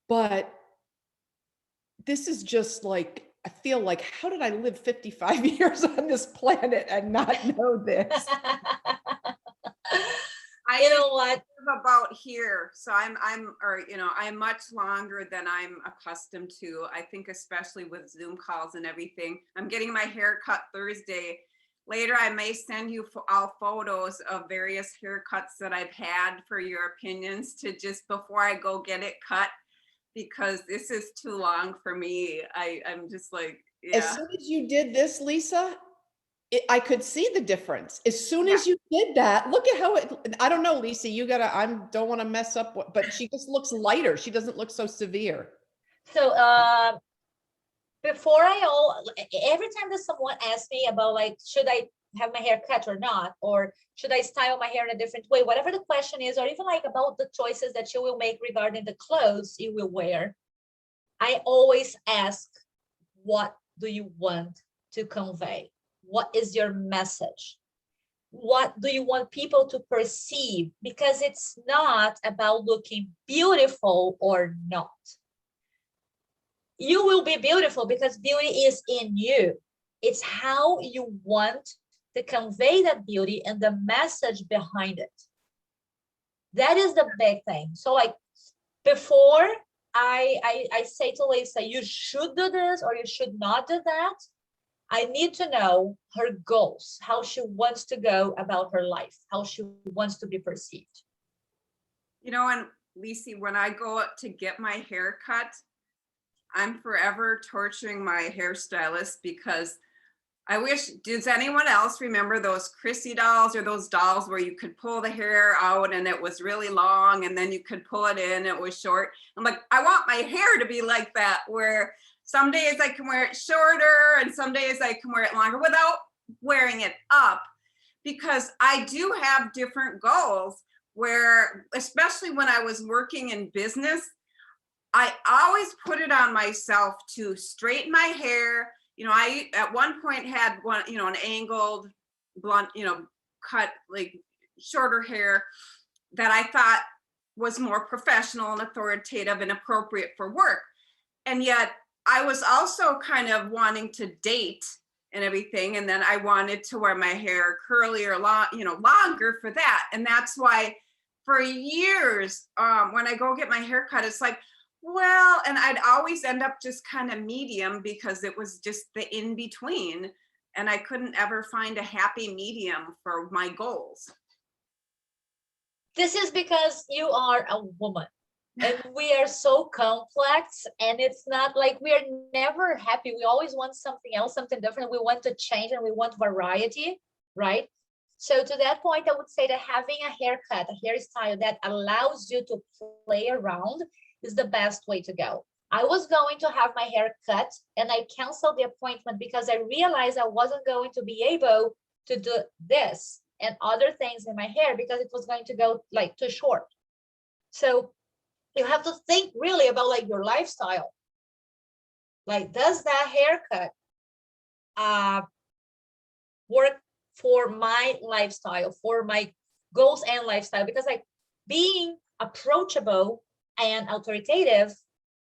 But this is just like, I feel like, how did I live 55 years on this planet and not know this? You know what? About here, so I'm much longer than I'm accustomed to. I think especially with Zoom calls and everything. I'm getting my hair cut Thursday. Later, I may send you all photos of various haircuts that I've had for your opinions, to just before I go get it cut, because this is too long for me. I'm just like, yeah. As soon as you did this, Lisa, I could see the difference. As soon Yeah. as you did that, look at how I don't know, Lisa, don't want to mess up, but she just looks lighter. She doesn't look so severe. So before every time that someone asks me about, like, should I have my hair cut or not, or should I style my hair in a different way, whatever the question is, or even like about the choices that you will make regarding the clothes you will wear, I always ask, what do you want to convey? What is your message? What do you want people to perceive? Because it's not about looking beautiful or not. You will be beautiful because beauty is in you. It's how you want to convey that beauty and the message behind it. That is the big thing. So, like, before I say to Lisa, you should do this or you should not do that, I need to know her goals, how she wants to go about her life, how she wants to be perceived. And Lisa, when I go to get my hair cut, I'm forever torturing my hairstylist, because does anyone else remember those Chrissy dolls, or those dolls where you could pull the hair out and it was really long and then you could pull it in, it was short? I'm like, I want my hair to be like that, where some days I can wear it shorter and some days I can wear it longer without wearing it up, because I do have different goals, where, especially when I was working in business, I always put it on myself to straighten my hair. I at one point had an angled blunt, cut, like shorter hair, that I thought was more professional and authoritative and appropriate for work. And yet I was also kind of wanting to date and everything. And then I wanted to wear my hair curly or longer for that. And that's why for years, when I go get my hair cut, it's like, well, and I'd always end up just kind of medium, because it was just the in between, and I couldn't ever find a happy medium for my goals. This is because you are a woman, and we are so complex, and it's not like we are never happy. We always want something else, something different. We want to change and we want variety, right? So to that point, I would say that having a haircut, a hairstyle that allows you to play around is the best way to go. I was going to have my hair cut and I canceled the appointment because I realized I wasn't going to be able to do this and other things in my hair because it was going to go like too short. So you have to think really about like your lifestyle. Like, does that haircut work for my lifestyle, for my goals and lifestyle? Because like being approachable and authoritative,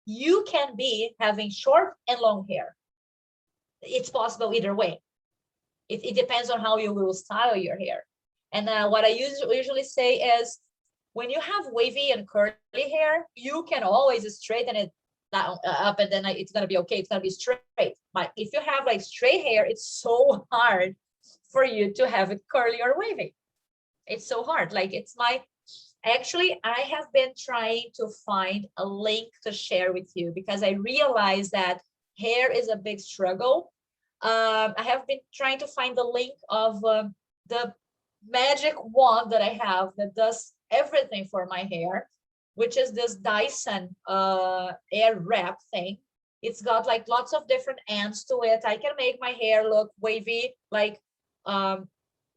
you can be having short and long hair. It's possible either way. It depends on how you will style your hair. And what I usually say is, when you have wavy and curly hair, you can always straighten it down, up, and then it's gonna be okay. It's gonna be straight. But if you have like straight hair, it's so hard for you to have it curly or wavy. It's so hard. Like actually, I have been trying to find a link to share with you because I realized that hair is a big struggle. I have been trying to find the link of the magic wand that I have that does everything for my hair, which is this Dyson air wrap thing. It's got like lots of different ends to it. I can make my hair look wavy, like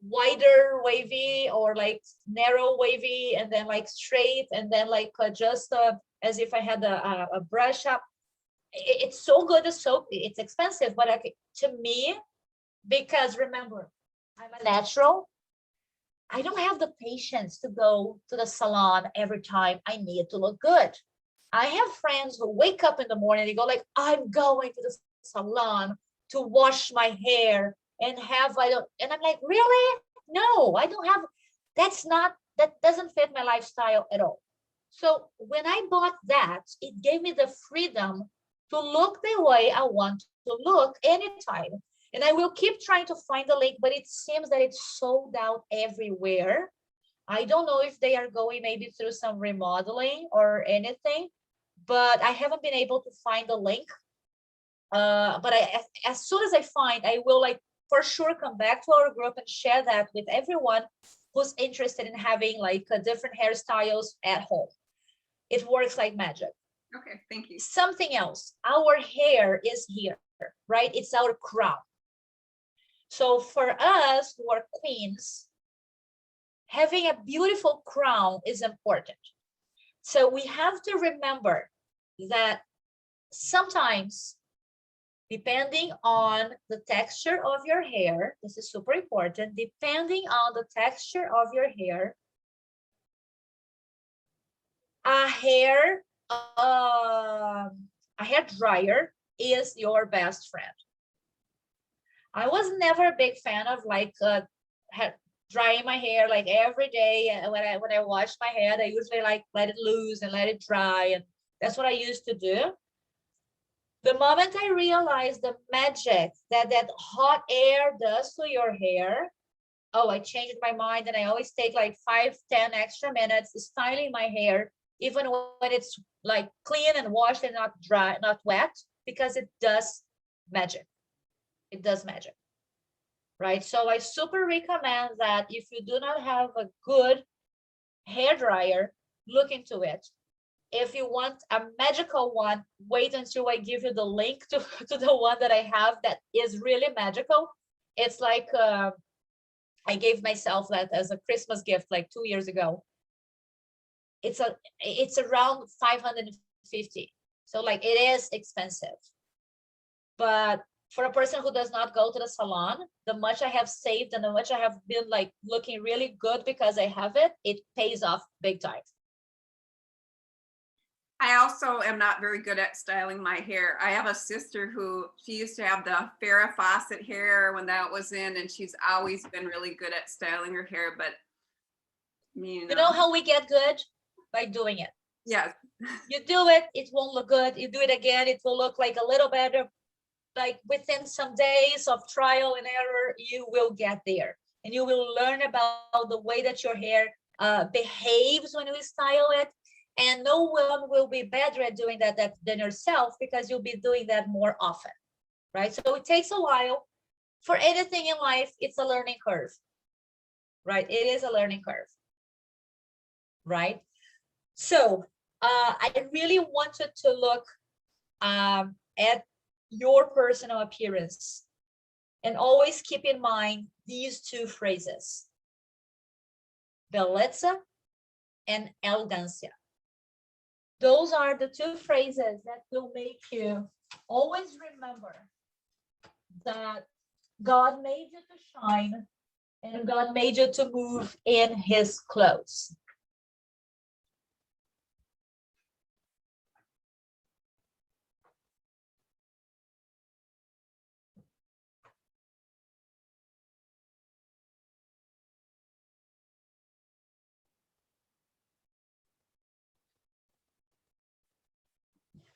wider wavy, or like narrow wavy, and then like straight, and then like just as if I had a brush up. It's so good. It's expensive, but to me, because remember, I'm a natural, I don't have the patience to go to the salon every time I need to look good. I have friends who wake up in the morning, they go like, I'm going to the salon to wash my hair and and I'm like, really? No, I don't have, that doesn't fit my lifestyle at all. So when I bought that, it gave me the freedom to look the way I want to look anytime. And I will keep trying to find the link, but it seems that it's sold out everywhere. I don't know if they are going maybe through some remodeling or anything, but I haven't been able to find the link. But as soon as I find, I will like for sure come back to our group and share that with everyone who's interested in having like different hairstyles at home. It works like magic. Okay, thank you. Something else, our hair is here, right? It's our crown. So for us who are queens, having a beautiful crown is important. So we have to remember that sometimes, depending on the texture of your hair, this is super important, depending on the texture of your hair, a hair dryer is your best friend. I was never a big fan of like drying my hair like every day. When I wash my hair, I usually like let it loose and let it dry, and that's what I used to do. The moment I realized the magic that hot air does to your hair, oh, I changed my mind, and I always take like 5-10 extra minutes styling my hair, even when it's like clean and washed and not dry, not wet, because it does magic. It does magic, right? So I super recommend that if you do not have a good hair dryer, look into it. If you want a magical one, wait until I give you the link to the one that I have that is really magical. It's like I gave myself that as a Christmas gift like 2 years ago. It's around 550. So like it is expensive. But for a person who does not go to the salon, the much I have saved and the much I have been like looking really good because I have it, it pays off big time. I also am not very good at styling my hair. I have a sister who, she used to have the Farrah Fawcett hair when that was in, and she's always been really good at styling her hair, but you know how we get good? By doing it. Yes. You do it, it won't look good. You do it again, it will look like a little better. Like within some days of trial and error, you will get there, and you will learn about the way that your hair behaves when you style it. And no one will be better at doing that than yourself, because you'll be doing that more often, right? So it takes a while. For anything in life, it's a learning curve. right? It is a learning curve, right? So I really wanted to look at your personal appearance and always keep in mind these two phrases, beleza and elegancia. Those are the two phrases that will make you always remember that God made you to shine and God made you to move in his clothes.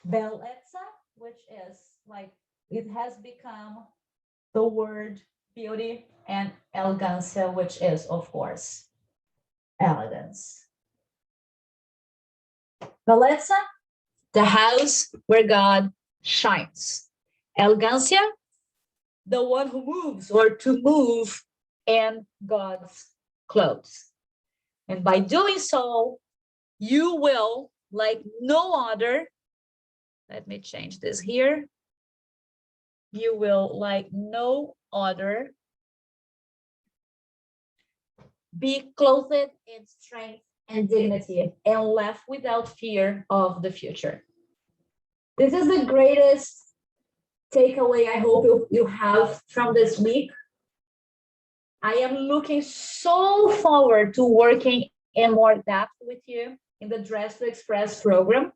Bellezza, which is like, it has become the word beauty, and elegancia, which is, of course, elegance. Bellezza, the house where God shines. Elegancia, the one who moves or to move in God's clothes. And by doing so, you will, like no other, let me change this here. You will, like no other, be clothed in strength and dignity and laugh without fear of the future. This is the greatest takeaway I hope you have from this week. I am looking so forward to working in more depth with you in the Dress to Express program.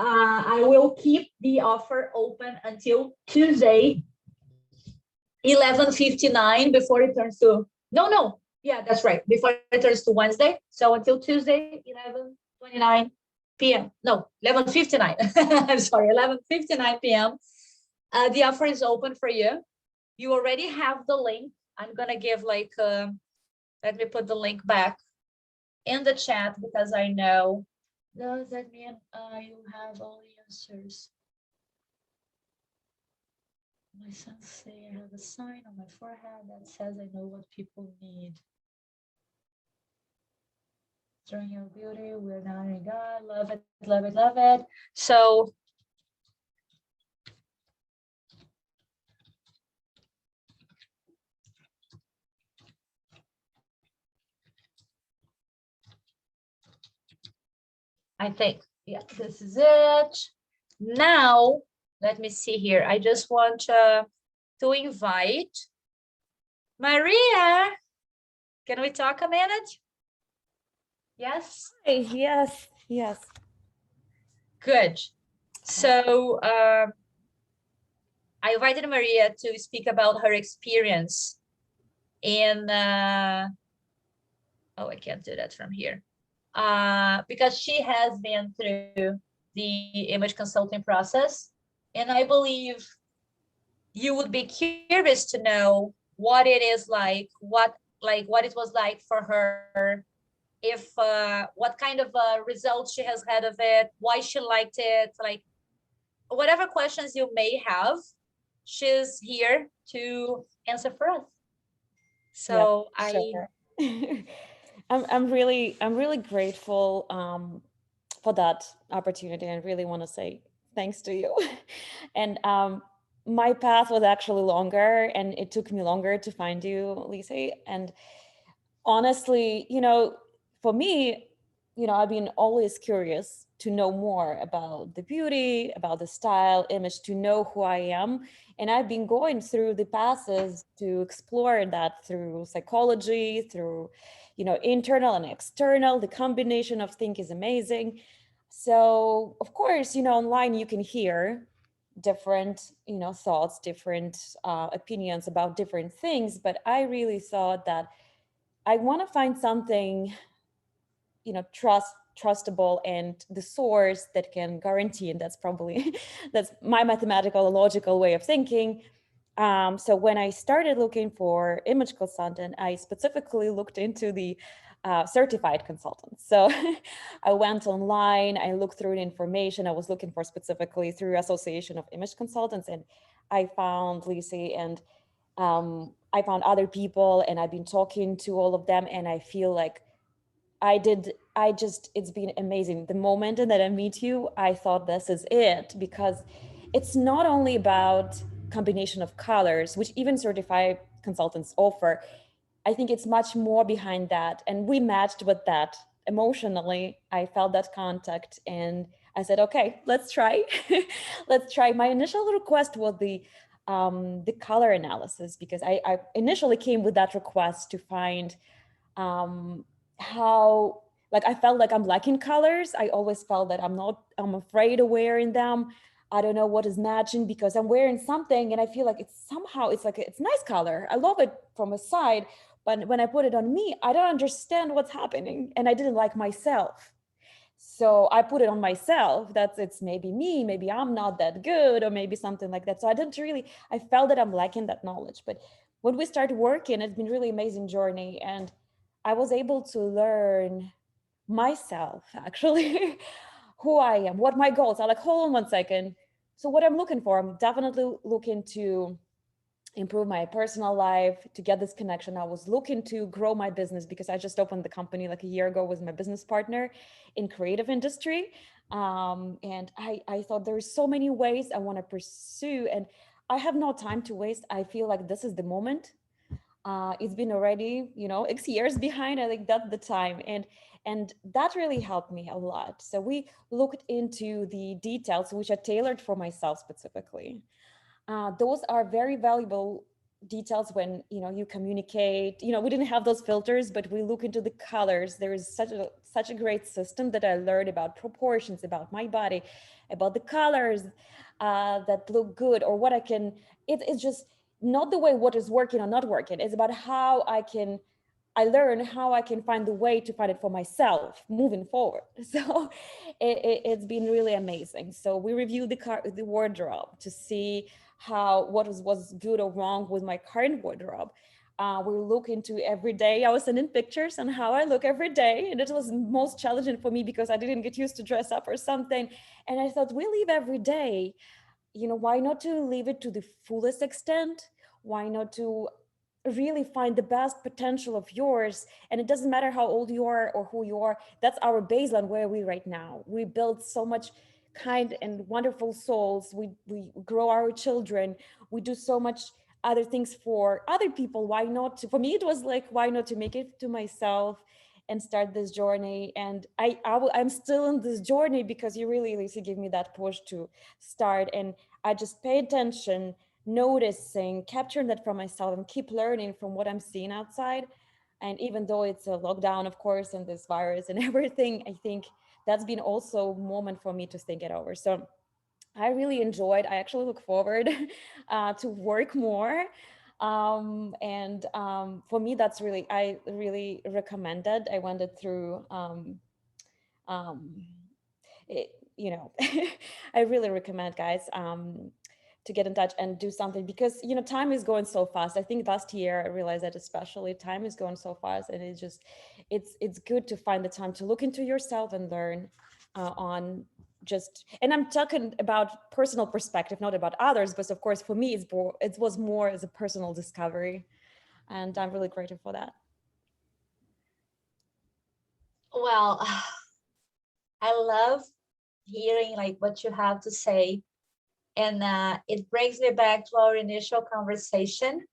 I will keep the offer open until Tuesday, 11:59 before it turns to, yeah, that's right, before it turns to Wednesday. So until Tuesday, 11:29 p.m. No, 11:59. I'm sorry, 11:59 p.m. The offer is open for you. You already have the link. I'm gonna give like, let me put the link back in the chat because I know, does that mean you have all the answers? My sons say I have a sign on my forehead that says I know what people need. During your beauty, we're honoring God. Love it, love it, love it. So I think, yeah, this is it. Now, let me see here. I just want to invite Maria. Can we talk a minute? Yes? Yes, yes. Good. So I invited Maria to speak about her experience in, oh, I can't do that from here. Because she has been through the image consulting process. And I believe you would be curious to know what it is like, what it was like for her, if what kind of results she has had of it, why she liked it, like whatever questions you may have, she's here to answer for us. So Yep, sure. I'm really grateful for that opportunity. I really want to say thanks to you. And my path was actually longer, and it took me longer to find you, Lisa. And honestly, for me, I've been always curious to know more about the beauty, about the style, image, to know who I am. And I've been going through the passes to explore that through psychology, through, internal and external. The combination of things is amazing. So, of course, online you can hear different, thoughts, different opinions about different things. But I really thought that I want to find something, trustable and the source that can guarantee, and that's probably, that's my mathematical and logical way of thinking. So when I started looking for image consultant, I specifically looked into the certified consultants. So I went online, I looked through the information. I was looking for specifically through Association of Image Consultants, and I found Lisa, and I found other people and I've been talking to all of them, and I feel like it's been amazing. The moment that I meet you, I thought this is it, because it's not only about combination of colors, which even certified consultants offer. I think it's much more behind that. And we matched with that emotionally. I felt that contact and I said, okay, let's try. Let's try. My initial request was the color analysis, because I initially came with that request to find how, like, I felt like I'm lacking colors. I always felt that I'm afraid of wearing them. I don't know what is matching, because I'm wearing something and I feel like it's nice color. I love it from a side, but when I put it on me, I don't understand what's happening and I didn't like myself. So I put it on myself. It's maybe me, maybe I'm not that good, or maybe something like that. So I felt that I'm lacking that knowledge. But when we started working, it's been really amazing journey. And I was able to learn myself, actually, who I am, what my goals are. Like, hold on one second. So what I'm looking for, I'm definitely looking to improve my personal life, to get this connection. I was looking to grow my business because I just opened the company like a year ago with my business partner in creative industry. And I thought there's so many ways I want to pursue, and I have no time to waste. I feel like this is the moment. It's been already, X years behind. I think that's the time. And that really helped me a lot. So we looked into the details, which are tailored for myself specifically. Those are very valuable details when you communicate. We didn't have those filters, but we look into the colors. There is such a great system that I learned about proportions, about my body, about the colors that look good, or what I can. It's just not the way what is working or not working. It's about how I learn how I can find the way to find it for myself moving forward. So it's been really amazing. So we reviewed the wardrobe to see what was good or wrong with my current wardrobe. We look into every day. I was sending pictures on how I look every day, and it was most challenging for me because I didn't get used to dress up or something. And I thought, we live every day. Why not to live it to the fullest extent? Why not to really find the best potential of yours? And it doesn't matter how old you are or who you are. That's our baseline where we right now. We build so much kind and wonderful souls. We grow our children. We do so much other things for other people. Why not for me, it was like, why not to make it to myself and start this journey? And I'm still in this journey because you really, Lisa, give me that push to start. And I just pay attention, noticing, capturing that from myself, and keep learning from what I'm seeing outside. And even though it's a lockdown, of course, and this virus and everything, I think that's been also a moment for me to think it over. So I really enjoyed. I actually look forward to work more. For me, I really recommend it. I went it through, it, I really recommend, guys, to get in touch and do something, because time is going so fast. I think last year I realized that, especially, time is going so fast, and it's good to find the time to look into yourself and learn on and I'm talking about personal perspective, not about others, but of course for me it was more as a personal discovery, and I'm really grateful for that. Well, I love hearing like what you have to say. And it brings me back to our initial conversation.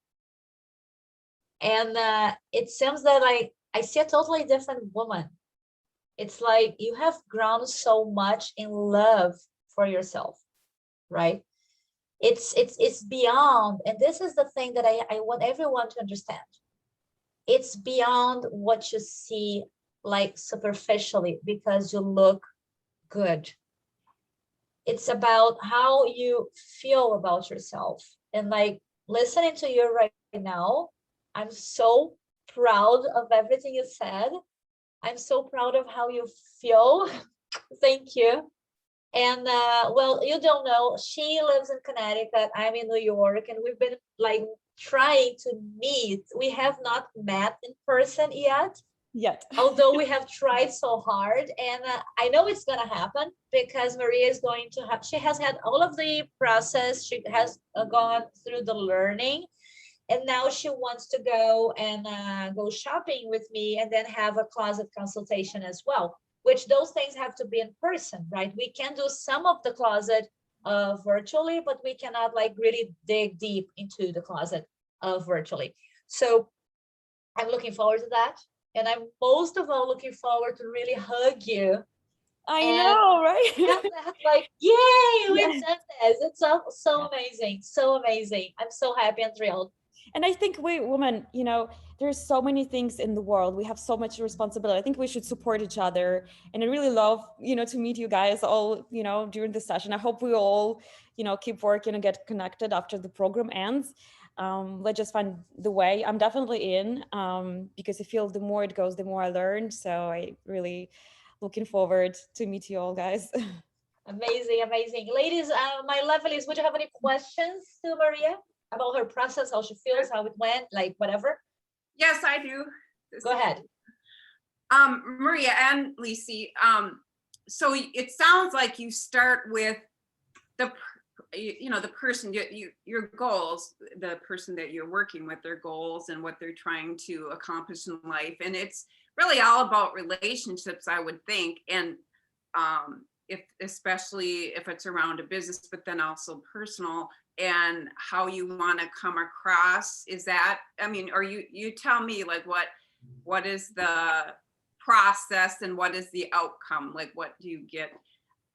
And it seems that I see a totally different woman. It's like you have grown so much in love for yourself, right? It's beyond, and this is the thing that I want everyone to understand. It's beyond what you see like superficially because you look good. It's about how you feel about yourself. And like listening to you right now, I'm so proud of everything you said. I'm so proud of how you feel. Thank you. And well, you don't know, she lives in Connecticut, I'm in New York, and we've been like trying to meet. We have not met in person yet, although we have tried so hard. And I know it's gonna happen because Maria is going to she has had all of the process. She has gone through the learning, And now she wants to go and go shopping with me and then have a closet consultation as well, which those things have to be in person, right? We can do some of the closet virtually, but we cannot like really dig deep into the closet virtually. So I'm looking forward to that. And I'm most of all looking forward to really hug you. I And know, right? that, like, yay, we've Yes. done this. It's so amazing, so amazing. I'm so happy and thrilled. And I think we women, you know, there's so many things in the world. We have so much responsibility. I think we should support each other. And I really love, you know, to meet you guys all, you know, during the session. I hope we all, you know, keep working and get connected after the program ends. Let's just find the way. I'm definitely in because I feel the more it goes, the more I learn. So I really looking forward to meet you all, guys. Amazing, amazing. Ladies, my lovelies, would you have any questions to Maria about her process, how she feels, how it went, like whatever? Yes, I do. Go ahead. Maria and Lisi, so it sounds like you start with the, you know, the person, your goals, the person that you're working with, their goals and what they're trying to accomplish in life. And it's really all about relationships, I would think. And especially if it's around a business, but then also personal, and how you want to come across. Is that, I mean, or you tell me, like, what is the process and what is the outcome? Like, what do you get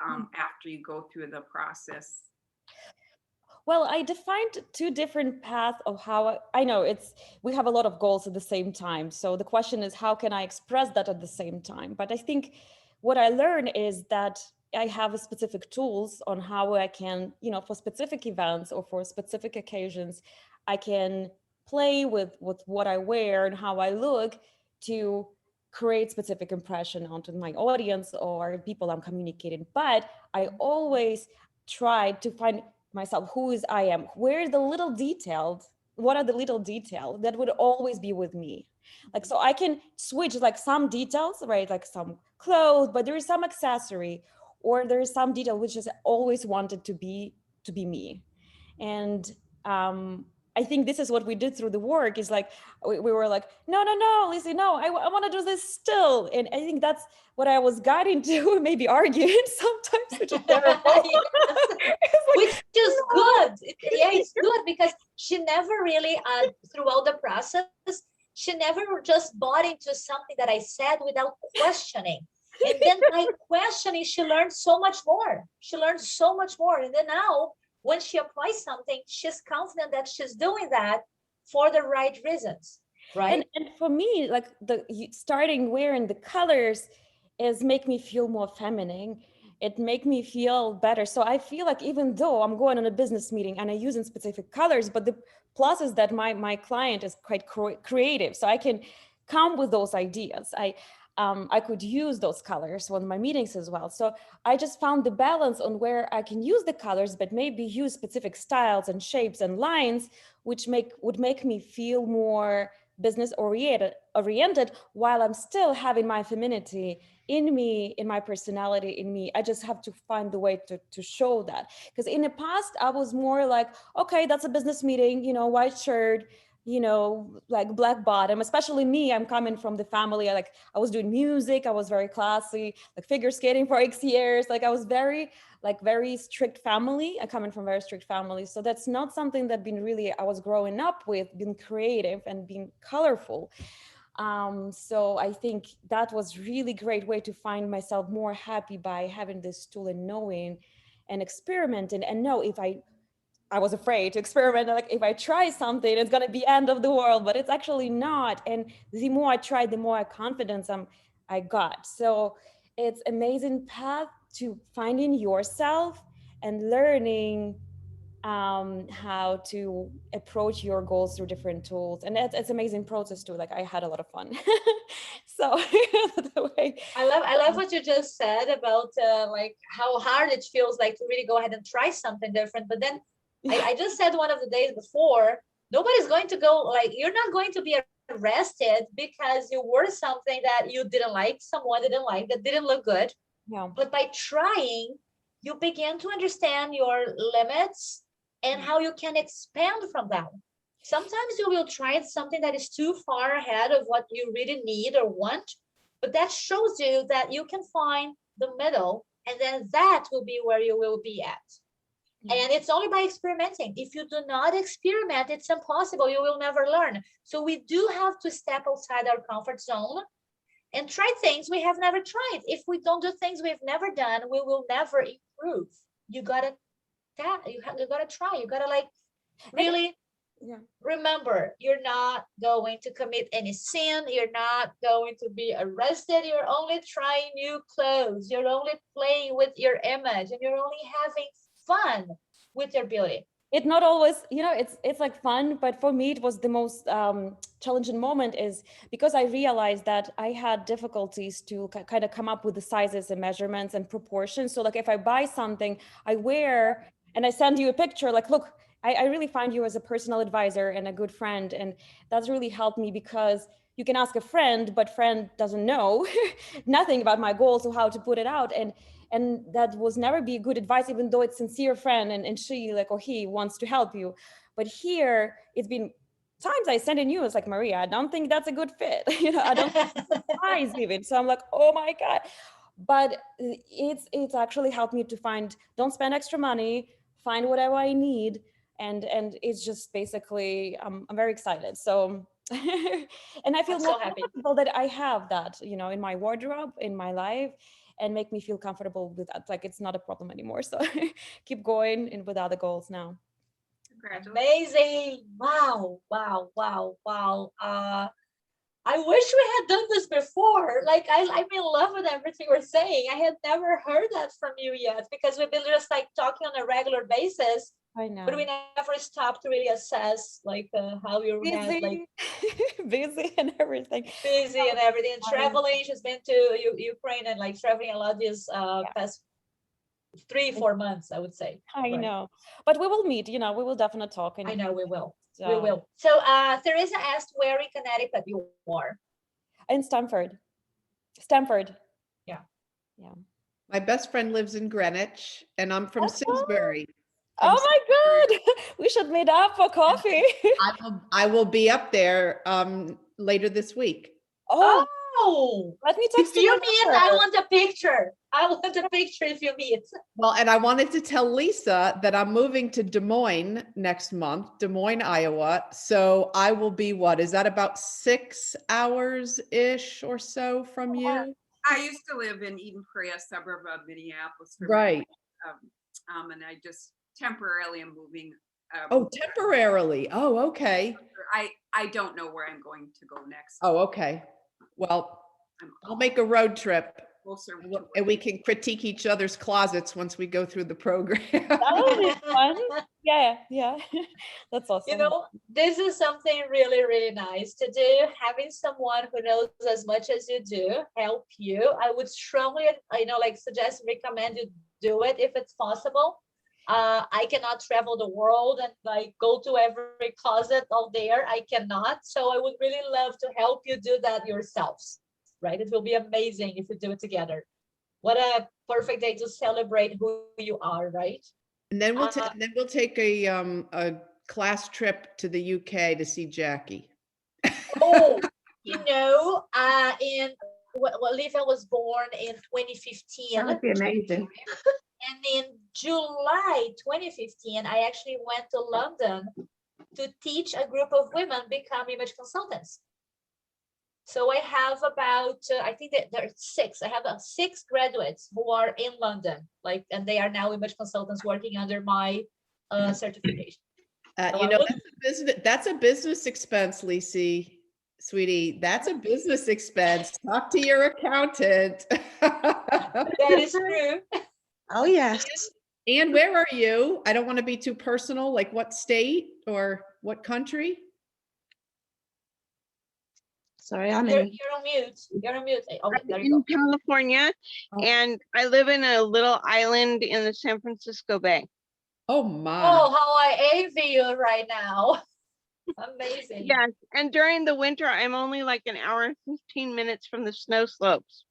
after you go through the process? Well, I defined two different paths of how I know we have a lot of goals at the same time. So the question is, how can I express that at the same time? But I think what I learned is that I have specific tools on how I can, you know, for specific events or for specific occasions, I can play with what I wear and how I look to create specific impression onto my audience or people I'm communicating. But I always try to find myself, who is I am, where the little detailed, what are the little details that would always be with me. Like, so I can switch like some details, right? Like some clothes, but there is some accessory or there is some detail which is always wanted to be me. And I think this is what we did through the work is like, we were like, no, Lizzie, no, I want to do this still. And I think that's what I was guiding to, maybe arguing sometimes, which is terrible. Which is good. Yeah, it's good because she never really, throughout the process, she never just bought into something that I said without questioning. And then by questioning, she learned so much more. She learned so much more. And then now, when she applies something, she's confident that she's doing that for the right reasons, right? And for me, like starting wearing the colors is make me feel more feminine. It make me feel better. So I feel like even though I'm going on a business meeting and I use in specific colors, but the plus is that my client is quite creative. So I can come with those ideas. I could use those colors on my meetings as well. So I just found the balance on where I can use the colors, but maybe use specific styles and shapes and lines, which would make me feel more business oriented while I'm still having my femininity in me, in my personality in me. I just have to find the way to show that. Because in the past, I was more like, okay, that's a business meeting, you know, white shirt, you know, like black bottom, especially me. I'm coming from the family. I was doing music. I was very classy, like figure skating for X years. Like I was very strict family. I coming from very strict family. So that's not something that I was growing up with, being creative and being colorful. So I think that was really great way to find myself more happy by having this tool and knowing and experimenting and know if I was afraid to experiment. Like if I try something, it's going to be end of the world, but it's actually not. And the more I tried, the more confidence I got. So it's amazing path to finding yourself and learning how to approach your goals through different tools. And it's amazing process too. Like I had a lot of fun. So the way. I love what you just said about like how hard it feels like to really go ahead and try something different. But then I just said one of the days before, nobody's going to go, like, you're not going to be arrested because you wore something that you didn't like, someone didn't like, that didn't look good. Yeah. But by trying, you begin to understand your limits and how you can expand from them. Sometimes you will try something that is too far ahead of what you really need or want, but that shows you that you can find the middle, and then that will be where you will be at. And it's only by experimenting. If you do not experiment, it's impossible. You will never learn. So we do have to step outside our comfort zone and try things we have never tried. If we don't do things we've never done, we will never improve. You gotta try. You gotta like really remember, you're not going to commit any sin. You're not going to be arrested. You're only trying new clothes. You're only playing with your image, and you're only having fun with your beauty. It not always, it's like fun, but for me, it was the most challenging moment is because I realized that I had difficulties to kind of come up with the sizes and measurements and proportions. So like if I buy something, I wear, and I send you a picture, like, look, I really find you as a personal advisor and a good friend. And that's really helped me because you can ask a friend, but friend doesn't know nothing about my goals or how to put it out. And that was never be good advice, even though it's sincere friend and she like, or he wants to help you. But here it's been times I send in you, it's like, Maria, I don't think that's a good fit. I don't think it's size even. So I'm like, oh my God. But it's actually helped me to find, don't spend extra money, find whatever I need. And it's just basically, I'm very excited. So, and I feel I'm more so happy comfortable that I have that, in my wardrobe, in my life, and make me feel comfortable with that. Like, it's not a problem anymore. So keep going and with other goals now. Congratulations. Amazing. Wow, wow, wow, wow. I wish we had done this before. Like, I'm in love with everything we're saying. I had never heard that from you yet, because we've been just like talking on a regular basis. I know. But we never stopped to really assess like how you had like busy and everything. busy and everything. And traveling, she's been to Ukraine and like traveling a lot these past 3-4 months, I would say. I know, but we will meet. We will definitely talk. And I know we will. So. We will. So Teresa asked where in Connecticut you are. In Stamford. Yeah. My best friend lives in Greenwich, and I'm from Simsbury. Oh my God, we should meet up for coffee. I will be up there later this week. Oh, let me text you. If you meet, I want a picture. I want a picture if you meet. Well, and I wanted to tell Lisa that I'm moving to Des Moines next month, Des Moines, Iowa. So I will be, what is that, about 6 hours-ish or so from you? I used to live in Eden Prairie, a suburb of Minneapolis. Right. And I just temporarily am moving. Oh, temporarily. Oh, okay. I don't know where I'm going to go next. Oh, okay. Well, I'll make a road trip. Closer And we can critique each other's closets once we go through the program. That would be fun. Yeah. That's awesome. This is something really, really nice to do. Having someone who knows as much as you do help you. I would strongly, suggest, recommend you do it if it's possible. I cannot travel the world and like go to every closet out there. I cannot. So I would really love to help you do that yourselves. Right? It will be amazing if you do it together. What a perfect day to celebrate who you are, right? And then we'll take a class trip to the UK to see Jackie. Olivia was born in 2015. That would be amazing. And in July 2015, I actually went to London to teach a group of women become image consultants. So I have about, I think that there are 6. I have 6 graduates who are in London, and they are now image consultants working under my certification. That's a business expense, Lisi, sweetie. That's a business expense. Talk to your accountant. That is true. Oh, yes. And where are you? I don't want to be too personal. Like what state or what country? Sorry, You're on mute. You're on mute. Okay, there you in California, and I live in a little island in the San Francisco Bay. Oh my. Oh, how I envy you right now. Amazing. Yes, and during the winter, I'm only like an hour and 15 minutes from the snow slopes.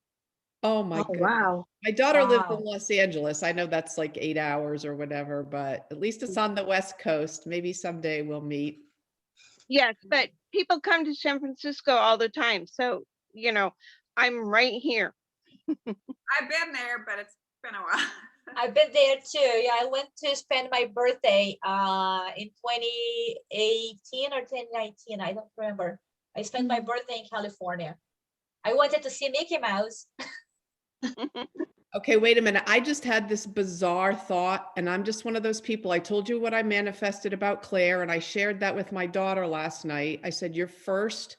Oh my God. Wow. My daughter lives in Los Angeles. I know that's like 8 hours or whatever, but at least it's on the West Coast. Maybe someday we'll meet. Yes, but people come to San Francisco all the time. So, you know, I'm right here. I've been there, but it's been a while. I've been there too. Yeah, I went to spend my birthday in 2018 or 2019. I don't remember. I spent my birthday in California. I wanted to see Mickey Mouse. Okay, wait a minute. I just had this bizarre thought, and I'm just one of those people. I told you what I manifested about Claire, and I shared that with my daughter last night. I said, your first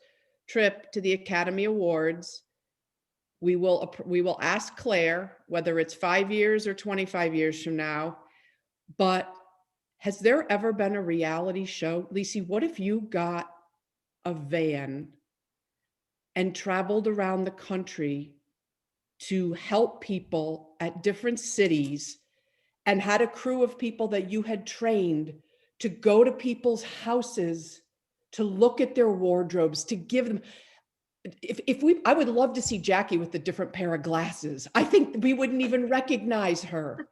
trip to the Academy Awards, we will ask Claire whether it's 5 years or 25 years from now, but has there ever been a reality show? Lisi, what if you got a van and traveled around the country to help people at different cities and had a crew of people that you had trained to go to people's houses to look at their wardrobes, to give them, I would love to see Jackie with a different pair of glasses. I think we wouldn't even recognize her.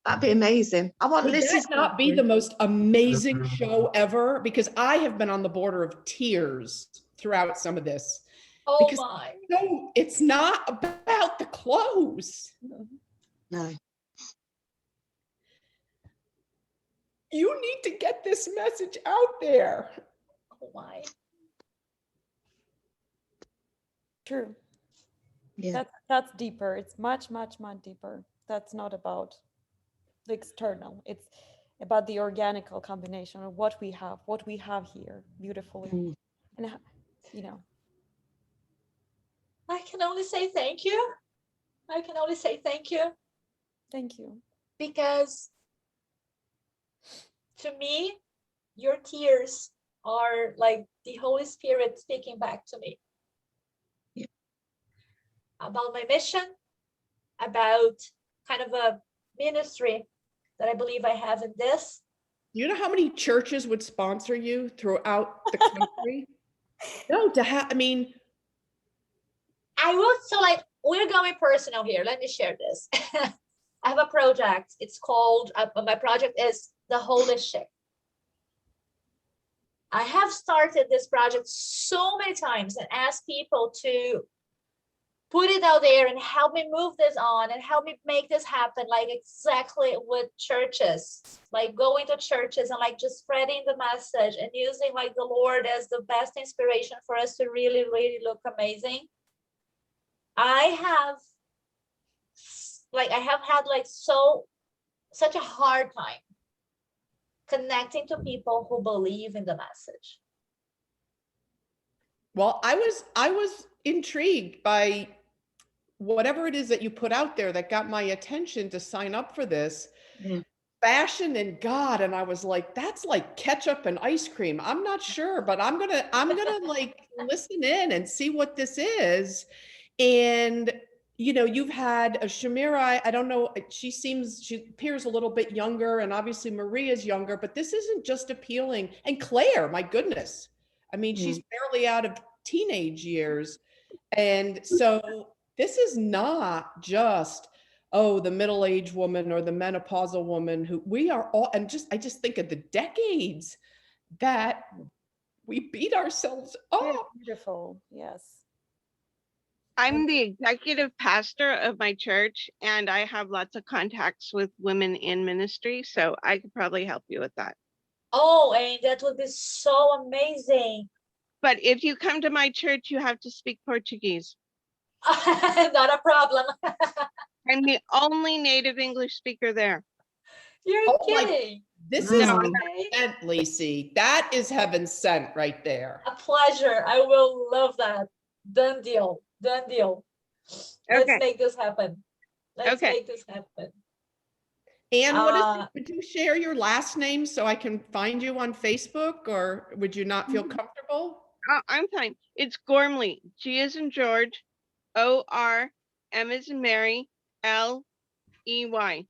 That'd be amazing. I want Would Lizzie's that not be the most amazing show ever? Because I have been on the border of tears throughout some of this. Oh Because my. no, it's not about the clothes. No. You need to get this message out there. Oh my. True. Yeah. That's deeper. It's much deeper. That's not about the external. It's about the organical combination of what we have here beautifully. And you know, I can only say thank you. I can only say thank you thank you. because to me, your tears are like the Holy Spirit speaking back to me. Yeah. About my mission, about kind of a ministry that I believe I have in this. You know how many churches would sponsor you throughout the country? No, to have, I mean, I will, so like, we're going personal here. Let me share this. I have a project. It's called, my project is The Holistic. I have started this project so many times and asked people to put it out there and help me move this on and help me make this happen, like exactly with churches, like going to churches and like just spreading the message and using like the Lord as the best inspiration for us to really, really look amazing. I have had like such a hard time connecting to people who believe in the message. well, I was intrigued by whatever it is that you put out there that got my attention to sign up for this. Yeah. Fashion and God, and I was like, that's like ketchup and ice cream. I'm not sure, but I'm gonna like listen in and see what this is. And you know, you've had a Shamira, I don't know, she appears a little bit younger, and obviously Maria's younger, but this isn't just appealing. And Claire, my goodness, I mean, she's barely out of teenage years. And so this is not just, oh, the middle-aged woman or the menopausal woman who we are all, and I just think of the decades that we beat ourselves up. Beautiful. Yes. I'm the executive pastor of my church, and I have lots of contacts with women in ministry, so I could probably help you with that. Oh, and that would be so amazing. But if you come to my church, you have to speak Portuguese. Not a problem. I'm the only native English speaker there. You're Oh my- kidding. This is No. Okay. sent, Lisi. That is heaven sent right there. A pleasure. I will love that. Done deal. Done deal. Let's Okay. make this happen. Let's Okay. make this happen. And what is it? Would you share your last name so I can find you on Facebook, or would you not feel comfortable? Oh, I'm fine. It's Gormley. G as in George, O-R, M as in Mary, L-E-Y.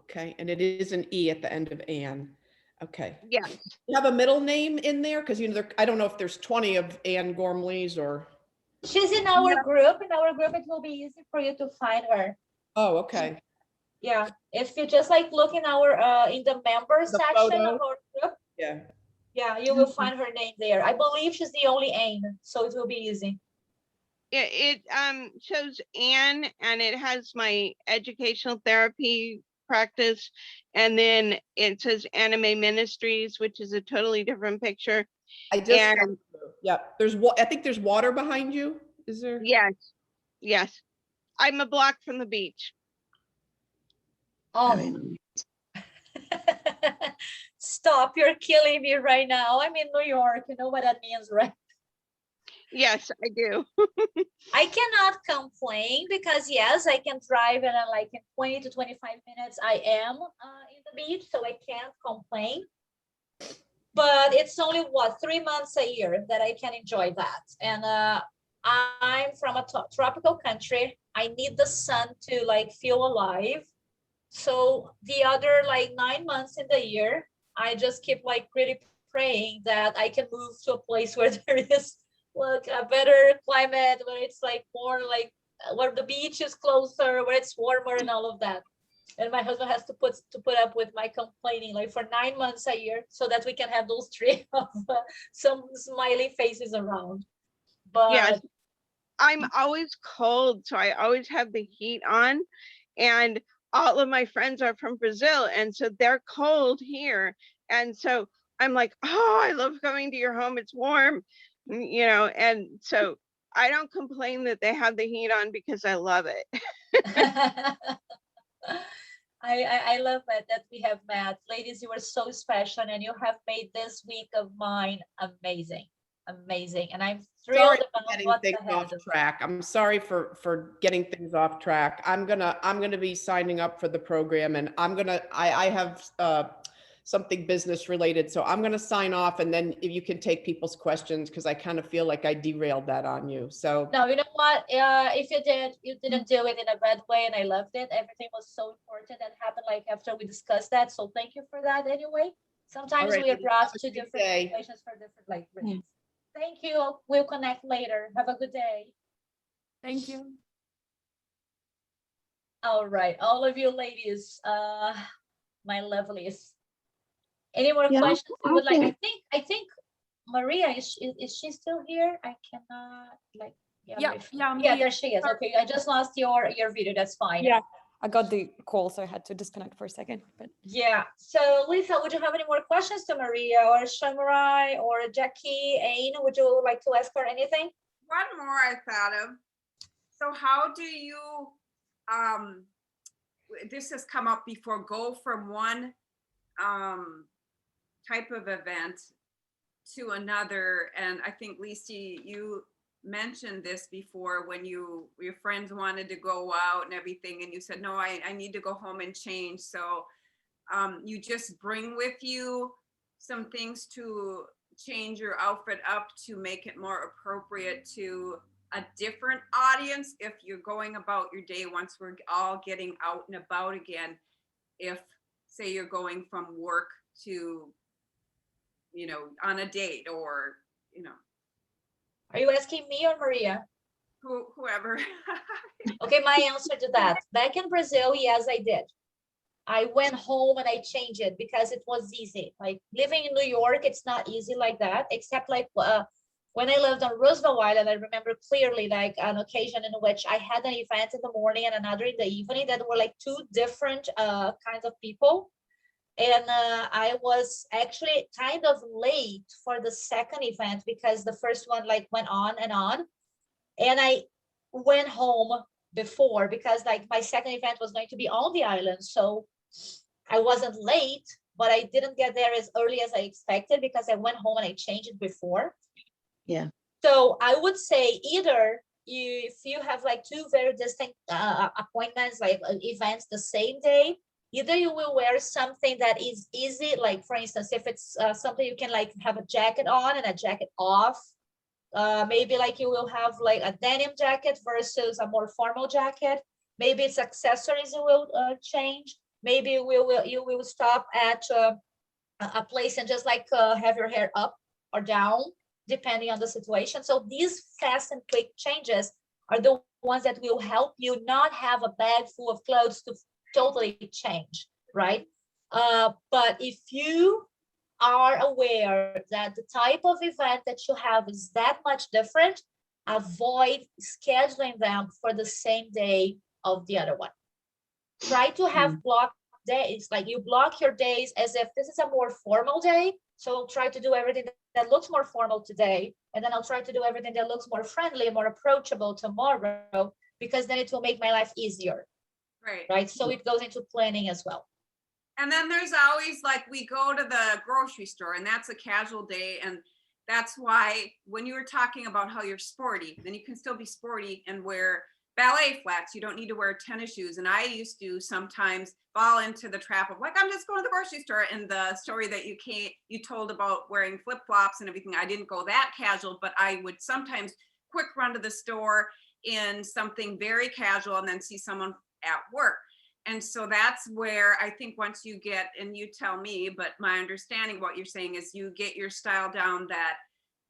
Okay, and it is an E at the end of Ann. Okay. Yes. You have a middle name in there? Because you know, I don't know if there's 20 of Ann Gormleys or. She's in our group. In our group, it will be easy for you to find her. Oh, okay. Yeah. If you just like look in our in the member The section photo. of our group. Yeah. Yeah, you will find her name there. I believe she's the only Anne, so it will be easy. It shows Anne, and it has my educational therapy practice, and then it says Anime Ministries, which is a totally different picture. I just, And yeah, I think there's water behind you. Is there? yes, I'm a block from the beach. Very Oh, nice. stop, you're killing me right now. I'm in New York, you know what that means, right? Yes, I do. I cannot complain because yes, I can drive and like in 20 to 25 minutes, I am in the beach, so I can't complain. But it's only what, 3 months a year that I can enjoy that. And I'm from a tropical country. I need the sun to like feel alive. So the other like 9 months in the year, I just keep like really praying that I can move to a place where there is like a better climate, where it's like more like where the beach is closer, where it's warmer and all of that. And my husband has to put up with my complaining like for 9 months a year so that we can have those three of some smiley faces around. Yes, But I'm always cold, so I always have the heat on, and all of my friends are from Brazil, and so they're cold here, and so I'm like, oh, I love coming to your home, it's warm, you know, and so I don't complain that they have the heat on because I love it. I love it that we have met. Ladies, you are so special and you have made this week of mine amazing. Amazing. And I'm Sorry thrilled for about getting what's things ahead. off track. I'm sorry for getting things off track. I'm gonna be signing up for the program, and I have something business related, so I'm gonna sign off, and then if you can take people's questions, because I kind of feel like I derailed that on you. So No, you know what? If you didn't do it in a bad way, and I loved it. Everything was so important that happened like after we discussed that. So thank you for that anyway. Sometimes All right, we are ladies, brought have a to great different day. situations for different like reasons. Thank you. We'll connect later. Have a good day. Thank you. All right, all of you ladies, my lovelies. Any more Yeah, questions you I would like? think- I think Maria, is she still here? I cannot like Yeah, yeah, there she is. Okay, I just lost your video. That's fine. Yeah, I got the call, so I had to disconnect for a second. But Yeah. So Lisa, would you have any more questions to Maria or Shamurai or Jackie, Aine? Would you like to ask her anything? One more I thought of. So how do you, this has come up before, go from one type of event to another? And I think Lisa, you mentioned this before when your friends wanted to go out and everything, and you said, no, I need to go home and change. So you just bring with you some things to change your outfit up to make it more appropriate to a different audience if you're going about your day once we're all getting out and about again. If say you're going from work to, you know, on a date, or, you know, Are you asking me or Maria? whoever. Okay, my answer to that. Back in Brazil, yes, I did. I went home and I changed it because it was easy. Like living in New York, it's not easy like that, except like when I lived on Roosevelt Island, I remember clearly like an occasion in which I had an event in the morning and another in the evening that were like two different kinds of people. And I was actually kind of late for the second event because the first one like went on. And I went home before because like my second event was going to be on the island. So I wasn't late, but I didn't get there as early as I expected because I went home and I changed it before. Yeah. So I would say either if you have like two very distinct appointments, like events the same day, either you will wear something that is easy, like for instance, if it's something you can like have a jacket on and a jacket off, maybe like you will have like a denim jacket versus a more formal jacket. Maybe it's accessories you will change. Maybe you will stop at a place and just like have your hair up or down, depending on the situation. So these fast and quick changes are the ones that will help you not have a bag full of clothes to totally change, right? But if you are aware that the type of event that you have is that much different, avoid scheduling them for the same day of the other one. Try to have block days, like you block your days as if this is a more formal day. So I'll try to do everything that looks more formal today. And then I'll try to do everything that looks more friendly, more approachable tomorrow, because then it will make my life easier. Right. So it goes into planning as well. And then there's always like, we go to the grocery store and that's a casual day. And that's why when you were talking about how you're sporty, then you can still be sporty and wear ballet flats. You don't need to wear tennis shoes. And I used to sometimes fall into the trap of like, I'm just going to the grocery store. And the story that you told about wearing flip flops and everything, I didn't go that casual, but I would sometimes quick run to the store in something very casual and then see someone at work. And so that's where I think once you get, and you tell me, but my understanding of what you're saying is you get your style down, that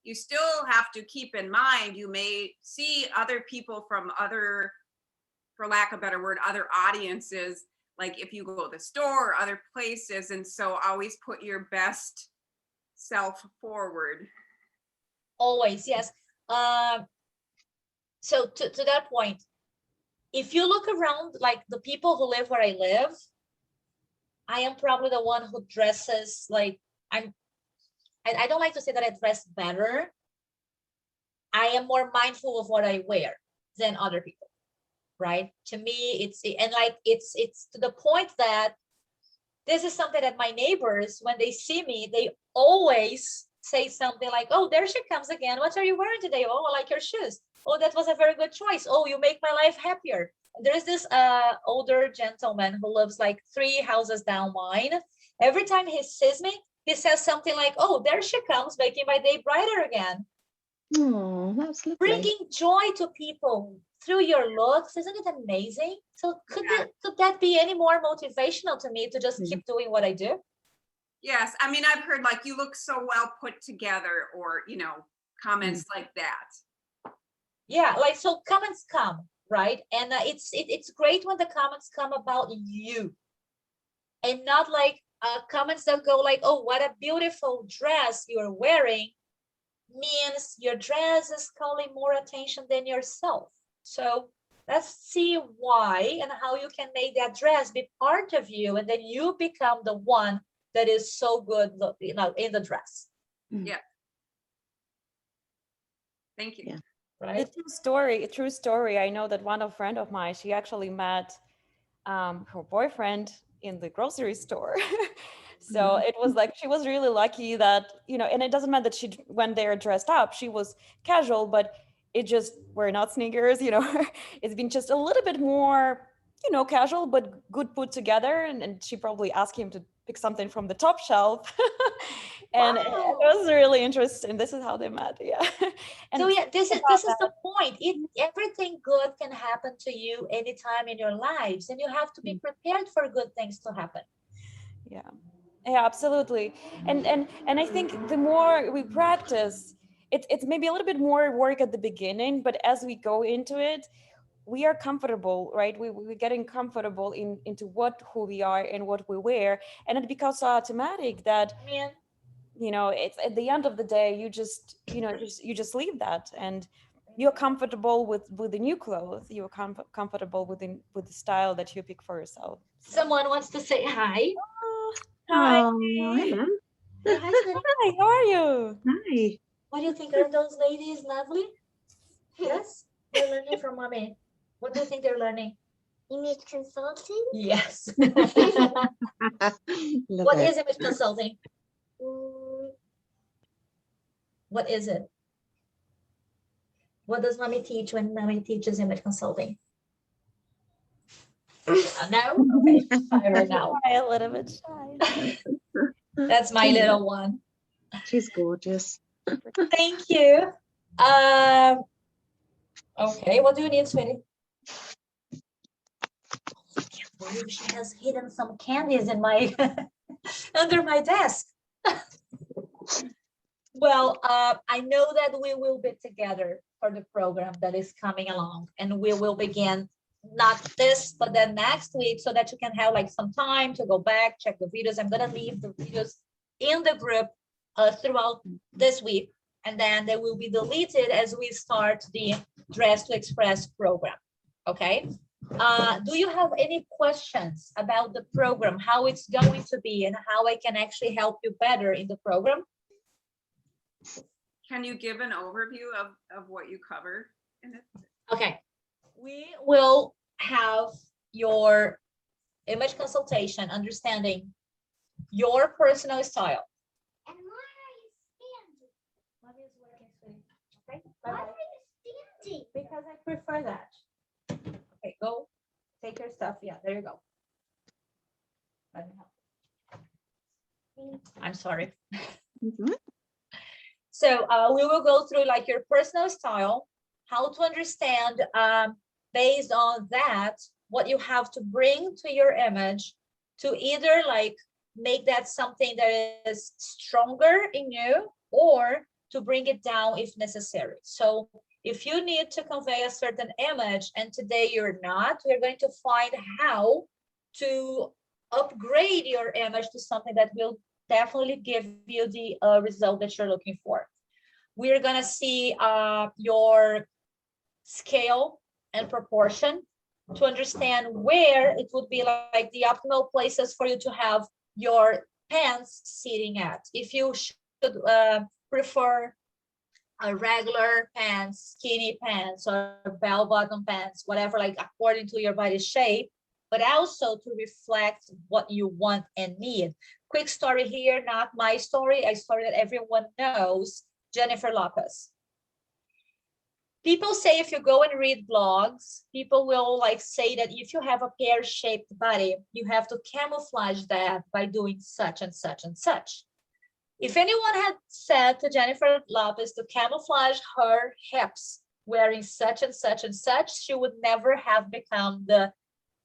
you still have to keep in mind, you may see other people from other, for lack of a better word, other audiences, like if you go to the store or other places. And so always put your best self forward. Always, yes. So to that point, if you look around, like the people who live where I live, I am probably the one who dresses like I don't like to say that I dress better. I am more mindful of what I wear than other people, right? To me, it's to the point that this is something that my neighbors, when they see me, they always say something like, oh, there she comes again. What are you wearing today? Oh, I like your shoes. Oh, that was a very good choice. Oh, you make my life happier. There's this older gentleman who lives like 3 houses down mine. Every time he sees me, he says something like, oh, there she comes, making my day brighter again. Oh, that's lovely. Bringing joy to people through your looks, isn't it amazing? So could that be any more motivational to me to just keep doing what I do? Yes, I mean, I've heard like, you look so well put together, or, you know, comments like that. Yeah, like, so comments come, right? And it's great when the comments come about you, and not like comments that go like, oh, what a beautiful dress you're wearing, means your dress is calling more attention than yourself. So let's see why and how you can make that dress be part of you, and then you become the one that is so good, you know, in the dress. Yeah. Thank you. Yeah. Right. A true story. I know that one friend of mine, she actually met her boyfriend in the grocery store. So it was like, she was really lucky that, you know, and it doesn't matter that she went there dressed up, she was casual, but it just were not sneakers, you know. It's been just a little bit more, you know, casual, but good put together. And she probably asked him to pick something from the top shelf. And it was really interesting. This is how they met. Yeah. And so yeah, this is the point. Everything good can happen to you anytime in your lives, and you have to be prepared for good things to happen. Yeah, absolutely. And I think the more we practice, it's maybe a little bit more work at the beginning, but as we go into it, we are comfortable, right? We're getting comfortable into who we are and what we wear, and it becomes so automatic that, you know, it's at the end of the day, you just leave that, and you're comfortable with the new clothes. You're comfortable with the style that you pick for yourself. Someone wants to say hi. Hi. Hi. Hello. Hi, sweetie. Hi, how are you? Hi. What do you think? Are those ladies lovely? Yes, they're learning from mommy. What do you think they're learning? Image consulting? Yes. Love What it. is image consulting? What is it? What does mommy teach when mommy teaches image consulting? No? Okay, shy right now. A little bit shy. That's my little one. She's gorgeous. Thank you. Okay, what do you need, sweetie? She has hidden some candies in my under my desk. Well, I know that we will be together for the program that is coming along, and we will begin not this, but then next week, so that you can have like some time to go back, check the videos. I'm gonna leave the videos in the group throughout this week, and then they will be deleted as we start the Dress to Express program. Okay. Do you have any questions about the program, how it's going to be, and how I can actually help you better in the program? Can you give an overview of what you cover in it? Okay, we will have your image consultation, understanding your personal style. And why are you standing? Mommy is working, sweetie. Okay, Why bye-bye. are you standing? Because I prefer that. Okay, go take your stuff. Yeah, there you go. Let me help. I'm sorry. Mhm. So we will go through like your personal style, how to understand based on that, what you have to bring to your image to either like make that something that is stronger in you or to bring it down if necessary. So if you need to convey a certain image and today you're not, we're going to find how to upgrade your image to something that will definitely give you the result that you're looking for. We're gonna see your scale and proportion to understand where it would be like the optimal places for you to have your pants sitting at. If you should prefer a regular pants, skinny pants, or bell-bottom pants, whatever, like according to your body shape, but also to reflect what you want and need. Quick story here, not my story, a story that everyone knows, Jennifer Lopez. People say if you go and read blogs, people will like say that if you have a pear-shaped body, you have to camouflage that by doing such and such and such. If anyone had said to Jennifer Lopez to camouflage her hips wearing such and such and such, she would never have become the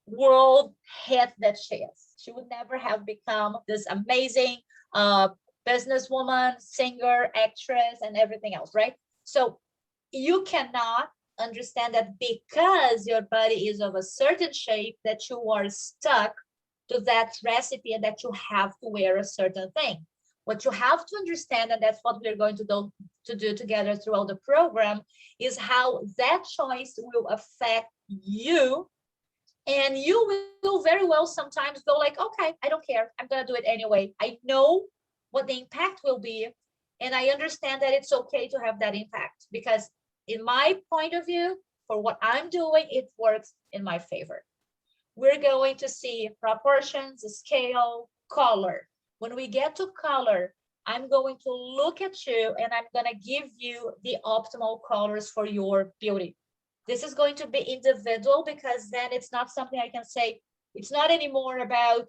world hit that she is. She would never have become this amazing businesswoman, singer, actress, and everything else, right? So you cannot understand that because your body is of a certain shape that you are stuck to that recipe and that you have to wear a certain thing. What you have to understand, and that's what we're going to do together throughout the program, is how that choice will affect you. And you will very well sometimes go like, okay, I don't care. I'm going to do it anyway. I know what the impact will be. And I understand that it's okay to have that impact because in my point of view, for what I'm doing, it works in my favor. We're going to see proportions, scale, color. When we get to color, I'm going to look at you and I'm going to give you the optimal colors for your beauty. This is going to be individual because then it's not something I can say, it's not anymore about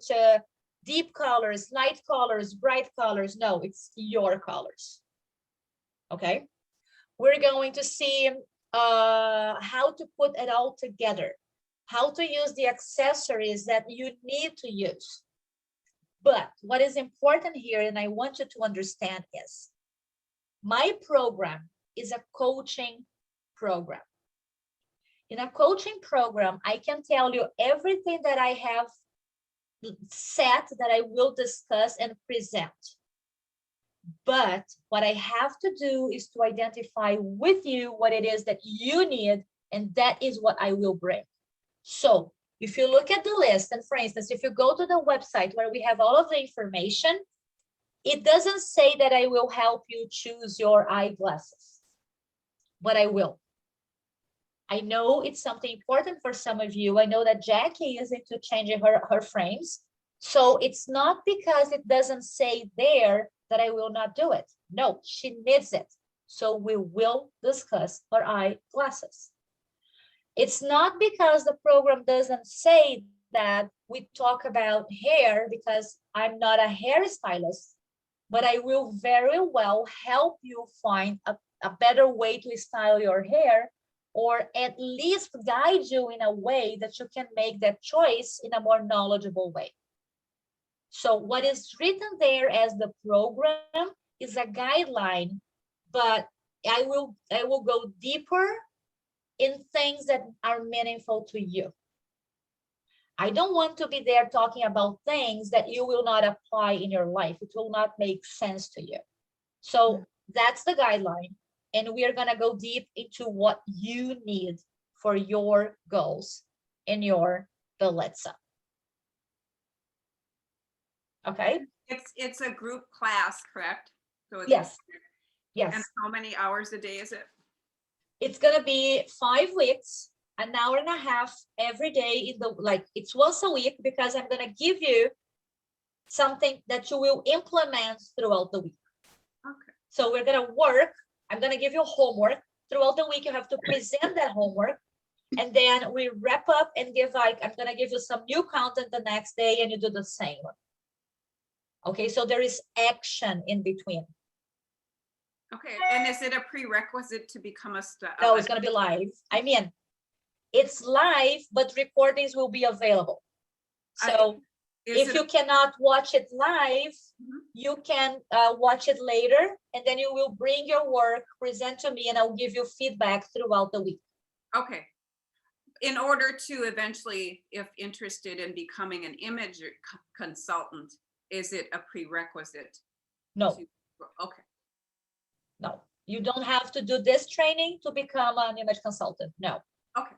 deep colors, light colors, bright colors. No, it's your colors. Okay. We're going to see how to put it all together, how to use the accessories that you need to use. But what is important here, and I want you to understand is, my program is a coaching program. In a coaching program, I can tell you everything that I have set that I will discuss and present. But what I have to do is to identify with you what it is that you need, and that is what I will bring. So if you look at the list, and for instance, if you go to the website where we have all of the information, it doesn't say that I will help you choose your eyeglasses, but I will. I know it's something important for some of you. I know that Jackie is into changing her frames. So it's not because it doesn't say there that I will not do it. No, she needs it. So we will discuss her eyeglasses. It's not because the program doesn't say that we talk about hair because I'm not a hairstylist, but I will very well help you find a better way to style your hair, or at least guide you in a way that you can make that choice in a more knowledgeable way. So what is written there as the program is a guideline, but I will go deeper in things that are meaningful to you. I don't want to be there talking about things that you will not apply in your life. It will not make sense to you. So that's the guideline. And we are going to go deep into what you need for your goals in your beleza. Okay? It's a group class, correct? So it's- Yes. And Yes. how many hours a day is it? It's going to be 5 weeks, an hour and a half every day in the, like, it's once a week, because I'm going to give you something that you will implement throughout the week. Okay. So we're going to work. I'm going to give you homework throughout the week. You have to present that homework. And then we wrap up and give, like, I'm going to give you some new content the next day, and you do the same. Okay, so there is action in between. Okay, and is it a prerequisite to become a No, it's going to be live. I mean, it's live, but recordings will be available. So if you cannot watch it live, you can watch it later, and then you will bring your work, present to me, and I'll give you feedback throughout the week. Okay. In order to eventually, if interested in becoming an image consultant, is it a prerequisite? No, Okay. no, you don't have to do this training to become an image consultant. No. Okay.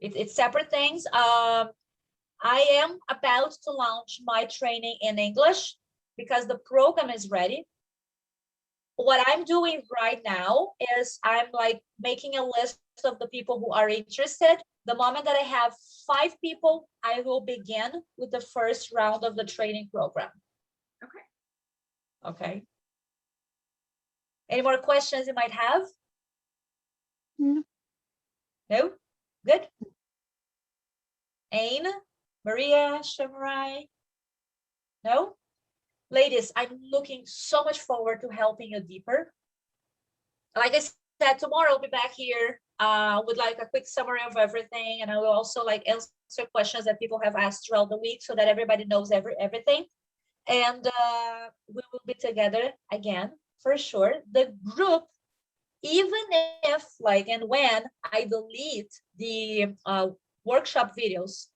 It's separate things. I am about to launch my training in English because the program is ready. What I'm doing right now is I'm like making a list of the people who are interested. The moment that I have 5 people, I will begin with the first round of the training program. Okay. Okay. Any more questions you might have? No. No? Good. Ain, Maria, Shamarai? No? Ladies, I'm looking so much forward to helping you deeper. Like I said, tomorrow I'll be back here with like a quick summary of everything. And I will also like answer questions that people have asked throughout the week so that everybody knows everything. And we will be together again, for sure. The group, even if like, and when I delete the workshop videos,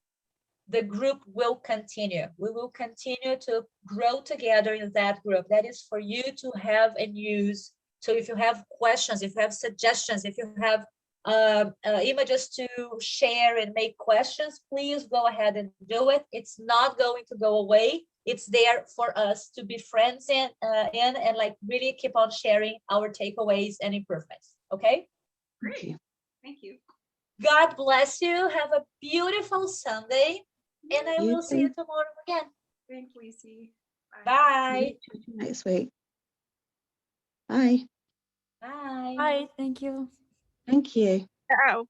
the group will continue. We will continue to grow together in that group. That is for you to have and use. So if you have questions, if you have suggestions, if you have images to share and make questions, please go ahead and do it. It's not going to go away. It's there for us to be friends in and like really keep on sharing our takeaways and improvements. Okay? Great. Thank you. God bless you. Have a beautiful Sunday. And I will see you tomorrow again. Thanks, Lacey. Bye. Next week. Bye. Bye. Bye. Thank you. Thank you. Ciao.